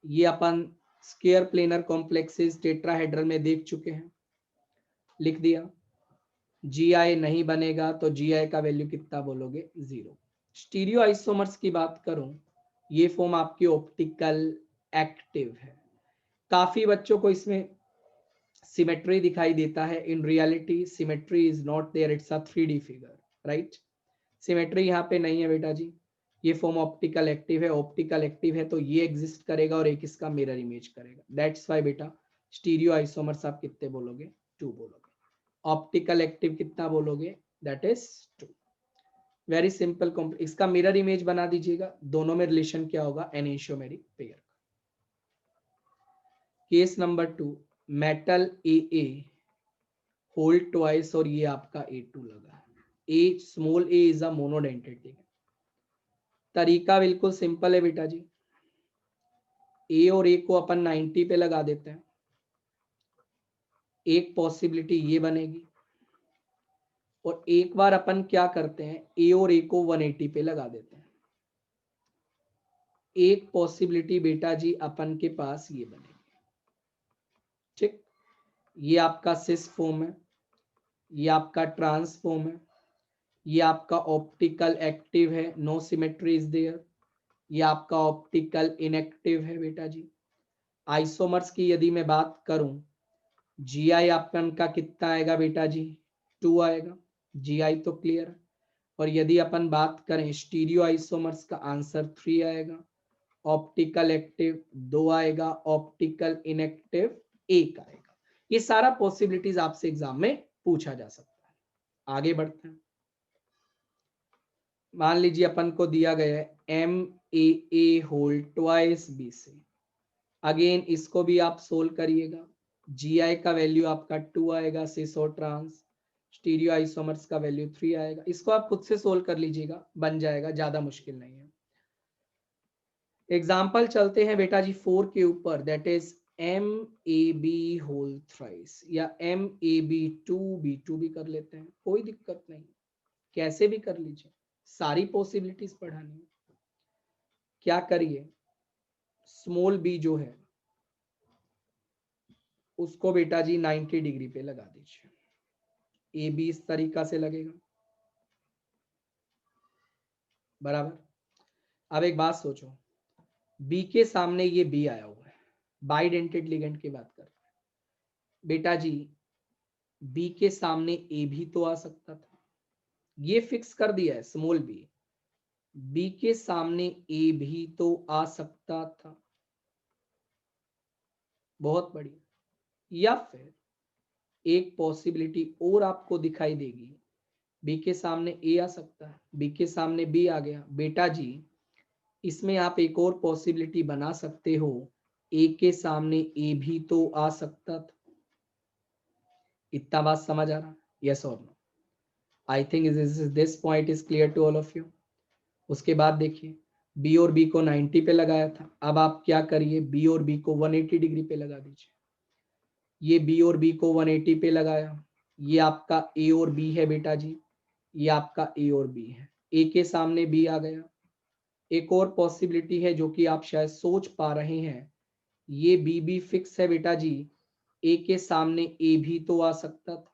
ये अपन स्क्वायर प्लेनर कॉम्प्लेक्सेस टेट्राहेड्रल में देख चुके हैं। लिख दिया। GI नहीं बनेगा तो GI का वैल्यू कितना बोलोगे? 0। स्टीरियो आइसोमर्स की बात करूं, ये फॉर्म आपकी ऑप्टिकल एक्टिव है। काफी बच्चों को इसमें सिमेट्री दिखाई देता है। In reality symmetry is not there, it's a 3D figure, right. Symmetry यहाँ पे नहीं है बेटा जी। ये फॉर्म ऑप्टिकल एक्टिव है। ऑप्टिकल एक्टिव है तो ये एग्जिस्ट करेगा और एक इसका मिरर इमेज करेगा। दैट्स वाई बेटा स्टीरियो आइसोमर्स आप कितने बोलोगे? 2 बोलोगे। ऑप्टिकल एक्टिव कितना बोलोगे? That is 2। Very simple. इसका मिरर इमेज बना दीजिएगा। दोनों में रिलेशन क्या होगा? एनेंशियोमेरिक pair. Case number 2, metal AA hold twice और ये आपका A2 लगा। A small a is a monodentate ligand. तरीका बिल्कुल सिंपल है बेटा जी। A और A को अपन 90 पे लगा देते हैं। एक पॉसिबिलिटी ये बनेगी, और एक बार अपन क्या करते हैं, A और A को 180 पे लगा देते हैं। एक पॉसिबिलिटी बेटा जी अपन के पास ये बनेगी। ठीक, ये आपका सिस फॉर्म है, ये आपका ट्रांसफॉर्म है, ये आपका ऑप्टिकल एक्टिव है, नो सिमेट्री इज देयर। ये आपका ऑप्टिकल इनएक्टिव है बेटा जी। आइसोमर्स की यदि मैं बात करूं, GI अपन का कितना आएगा बेटा जी? 2 आएगा। GI तो क्लियर है। और यदि अपन बात करें स्टीरियो आइसोमर्स का, आंसर 3 आएगा। ऑप्टिकल एक्टिव 2 आएगा, ऑप्टिकल इनएक्टिव 1 आएगा। ये सारा पॉसिबिलिटीज आपसे एग्जाम में पूछा जा सकता है। आगे बढ़ते हैं। मान लीजिए अपन को दिया गया है MAA whole twice BC। Again इसको भी आप सोल्व करिएगा। GI का वैल्यू आपका 2 आएगा, सिस और ट्रांस। स्टीरियो आइसोमर्स का वैल्यू 3 आएगा। इसको आप खुद से सोल्व कर लीजिएगा, बन जाएगा, ज्यादा मुश्किल नहीं है। एग्जाम्पल चलते हैं बेटा जी 4 के ऊपर, that is MAB whole thrice, या MAB2B2 भी कर लेते हैं, कोई दिक्कत नहीं, कैसे भी कर लीजिए, सारी पॉसिबिलिटीज पढ़ानी है। क्या करिए, स्मॉल b जो है उसको बेटा जी 90 डिग्री पे लगा दीजिए। AB इस तरीका से लगेगा, बराबर। अब एक बात सोचो, B के सामने ये B आया हुआ है, बाइडेंटेड लिगेंड की बात कर रहे हैं बेटा जी। B के सामने A भी तो आ सकता था, ये फिक्स कर दिया है स्मॉल B के सामने A भी तो आ सकता था, बहुत बढ़िया। या फिर एक पॉसिबिलिटी और आपको दिखाई देगी, B के सामने A आ सकता है, B के सामने B आ गया। बेटा जी इसमें आप एक और पॉसिबिलिटी बना सकते हो, A के सामने A भी तो आ सकता था। इतना बात समझ आ रहा? यस और no? I think this point is clear to all of you. उसके बाद देखिए B और B को 90 पे लगाया था। अब आप क्या करिए, B और B को 180 डिग्री पे लगा दीजिए। ये B और B को 180 पे लगाया, ये आपका A और B है बेटा जी, ये आपका A और B है। A के सामने B आ गया। एक और पॉसिबिलिटी है जो कि आप शायद सोच पा रहे हैं, ये B भी फिक्स है बेटा जी, A के सामने A भी तो आ सकता था।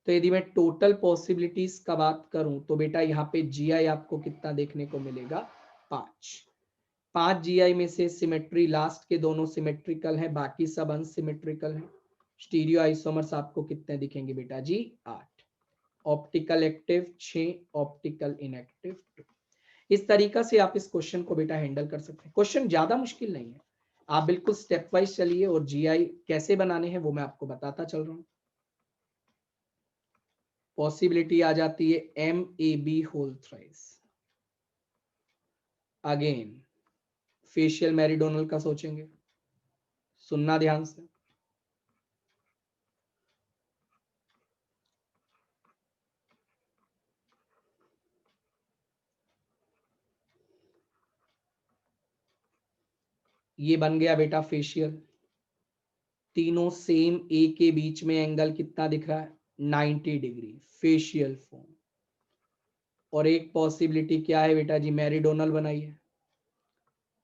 तो यदि मैं टोटल पॉसिबिलिटीज का बात करूं तो बेटा यहाँ पे GI आपको कितना देखने को मिलेगा? 5 GI में से सिमेट्री लास्ट के दोनों सिमेट्रिकल हैं, बाकी सब अनसिमेट्रिकल हैं। स्टीरियो आइसोमर्स आपको कितने दिखेंगे बेटा जी? 8। Optical active 6, optical inactive 2। इस तरीका से आप इस क्वेश्चन को बेटा हैंडल कर सकते हैं। क्वेश्चन ज्यादा मुश्किल नहीं है, आप बिल्कुल स्टेप वाइज चलिए और जीआई कैसे बनाने हैं वो मैं आपको बताता चल रहा हूं। पॉसिबिलिटी आ जाती है MAB whole thrice. Again facial meridional का सोचेंगे, सुनना ध्यान से। ये बन गया बेटा फेशियल, तीनों सेम ए के बीच में एंगल कितना दिख रहा है 90 डिग्री, फेशियल फॉर्म। और एक पॉसिबिलिटी क्या है बेटा जी, मेरिडोनल बनाइए।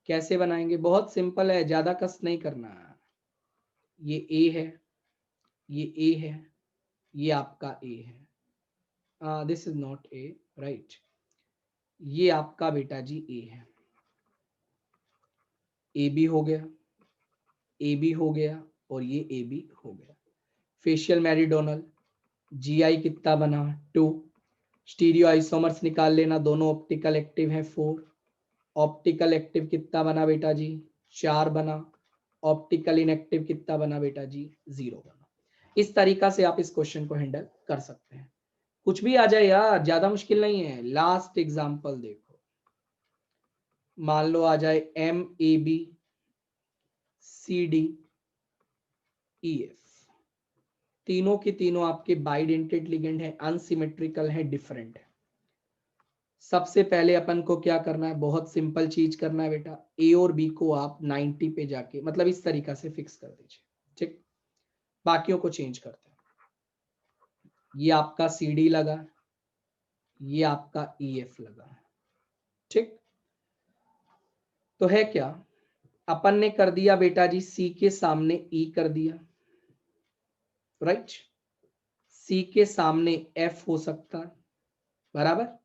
कैसे बनाएंगे, बहुत सिंपल है, ज्यादा कष्ट नहीं करना। ये ए है, ये ए है, ये आपका ए है, this is not a, right. ये आपका बेटा जी ए है, ए बी हो गया, ए बी हो गया और ये ए बी हो गया। फेशियल मेरिडोनल, जीआई कितना बना 2, स्टीरियो आइसोमर्स निकाल लेना, दोनों ऑप्टिकल एक्टिव हैं 4, ऑप्टिकल एक्टिव कितना बना बेटा जी 4 बना, ऑप्टिकल इनएक्टिव कितना बना बेटा जी 0 बना। इस तरीका से आप इस क्वेश्चन को हैंडल कर सकते हैं। कुछ भी आ जाए यार, ज्यादा मुश्किल नहीं है। लास्ट एग्जांपल देखो, मान लो आ जाए MAB CD EF, तीनों के तीनों आपके बाइडेंटेड लिगेंड है, अनसिमेट्रिकल है, डिफरेंट है। सबसे पहले अपन को क्या करना है, बहुत सिंपल चीज करना है बेटा, ए और बी को आप 90 पे जाके मतलब इस तरीका से फिक्स कर दीजिए, ठीक। बाकियों को चेंज करते हैं। ये आपका CD लगा, ये आपका EF लगा, ठीक। तो है क्या, अपन ने कर दिया बेटा जी C के सामने E कर दिया, राइट। C के सामने F हो सकता है, बराबर।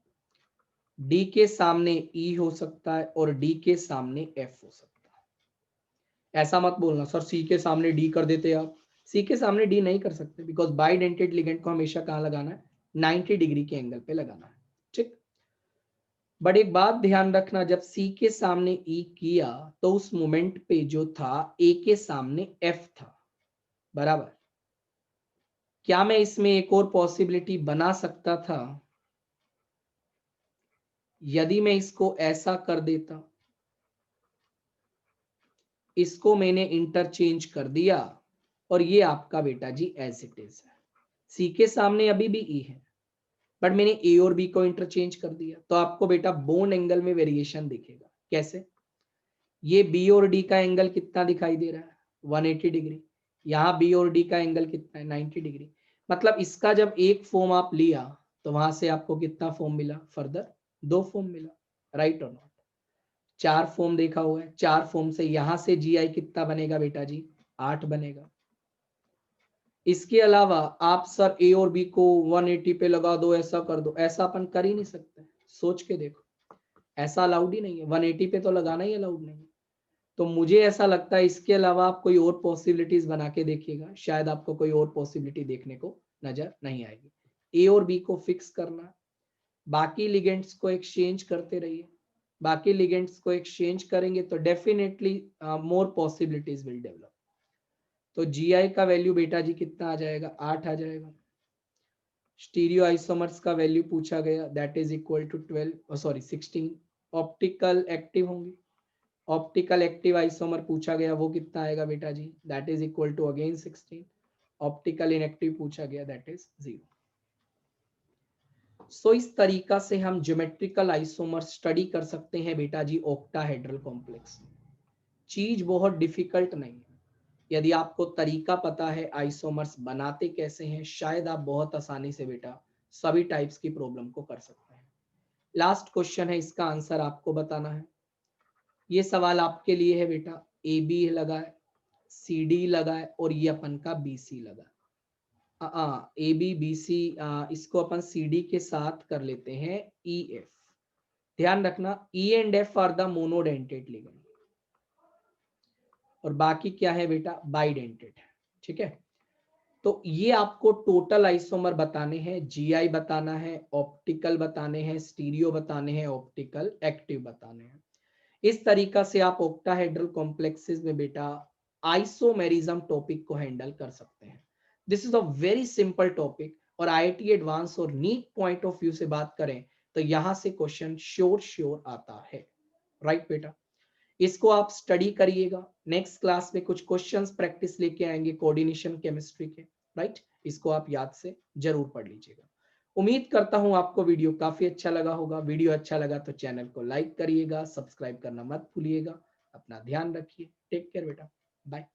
D के सामने E हो सकता है और D के सामने F हो सकता है। ऐसा मत बोलना सर C के सामने D कर देते आप, C के सामने D नहीं कर सकते, बिकॉज बाइडेंटेड लिगेंड को हमेशा कहाँ लगाना है 90 डिग्री के एंगल पे लगाना है, ठीक। बट एक बात ध्यान रखना, जब C के सामने E किया तो उस मोमेंट पे जो था A के सामने F था, बराबर। क्या मैं इसमें एक और पॉसिबिलिटी बना सकता था, यदि मैं इसको ऐसा कर देता, इसको मैंने इंटरचेंज कर दिया और ये आपका बेटा जी एज इट इज है। सी के सामने अभी भी ई है, बट मैंने ए और बी को इंटरचेंज कर दिया, तो आपको बेटा बोन एंगल में वेरिएशन दिखेगा। कैसे, ये बी और डी का एंगल कितना दिखाई दे रहा है 180 डिग्री, यहाँ बी और डी का एंगल कितना है 90 डिग्री। मतलब इसका जब एक फॉर्म आप लिया तो वहां से आपको कितना फॉर्म मिला, फर्दर 2 फॉर्म मिला, राइट और नॉट। 4 फॉर्म देखा हुआ है, 4 फॉर्म से यहां से जीआई कितना बनेगा बेटा जी 8 बनेगा। इसके अलावा आप सर ए और बी को 180 पे लगा दो, ऐसा कर दो, ऐसा अपन कर ही नहीं सकते। सोच के देखो, ऐसा अलाउड ही नहीं है, 180 पे तो लगाना ही अलाउड नहीं है। तो मुझे ऐसा लगता है इसके अलावा आप कोई और पॉसिबिलिटीज बना के देखिएगा, शायद आपको कोई और पॉसिबिलिटी देखने को नजर नहीं आएगी। ए और बी को फिक्स करना, बाकी लिगेंड्स को एक्सचेंज करते रहिए, बाकी लिगेंड्स को एक्सचेंज करेंगे तो definitely more possibilities will develop. तो जीआई का वैल्यू बेटा जी कितना आ जाएगा 8 आ जाएगा। स्टीरियो आइसोमर्स का वैल्यू पूछा गया, that is equal to 12 sorry 16। Optical active होंगे, ऑप्टिकल एक्टिव आइसोमर पूछा गया, वो कितना आएगा बेटा जी, that is equal to again 16। Optical inactive पूछा गया, दैट इज 0। सो इस तरीका से हम ज्योमेट्रिकल आइसोमर स्टडी कर सकते हैं बेटा जी ऑक्टाहेड्रल कॉम्प्लेक्स में। चीज बहुत डिफिकल्ट नहीं है, यदि आपको तरीका पता है आइसोमर्स बनाते कैसे हैं, शायद आप बहुत आसानी से बेटा सभी टाइप्स की प्रॉब्लम को कर सकते हैं। लास्ट क्वेश्चन है, इसका आंसर आपको बताना है। ये सवाल आपके लिए है बेटा, ए बी लगा है, सी डी लगा है और ये अपन का बी सी लगा है। ए बी बी सी, इसको अपन सी डी के साथ कर लेते हैं ई एफ। ध्यान रखना E and F R the monodentate ligand और बाकी क्या है बेटा बाइडेंटेड है, ठीक है। तो ये आपको टोटल आइसोमर बताने हैं, जीआई बताना है, ऑप्टिकल बताने हैं, स्टीरियो बताने हैं, ऑप्टिकल एक्टिव बताने हैं। इस तरीका से आप ऑक्टाहेड्रल कॉम्प्लेक्सेस में बेटा आइसोमेरिज्म टॉपिक को हैंडल कर सकते हैं। This is a very simple topic, और आईआईटी एडवांस और नीट पॉइंट ऑफ व्यू से बात करें तो यहां से क्वेश्चन श्योर आता है। राइट बेटा, इसको आप स्टडी करिएगा। नेक्स्ट क्लास में कुछ क्वेश्चंस प्रैक्टिस लेके आएंगे कोऑर्डिनेशन केमिस्ट्री के। राइट, इसको आप याद से जरूर पढ़ लीजिएगा। उम्मीद करता हूं आपको वीडियो काफी अच्छा लगा होगा। वीडियो अच्छा लगा तो चैनल को लाइक करिएगा, सब्सक्राइब करना मत भूलिएगा। अपना ध्यान रखिए। टेक केयर बेटा, बाय।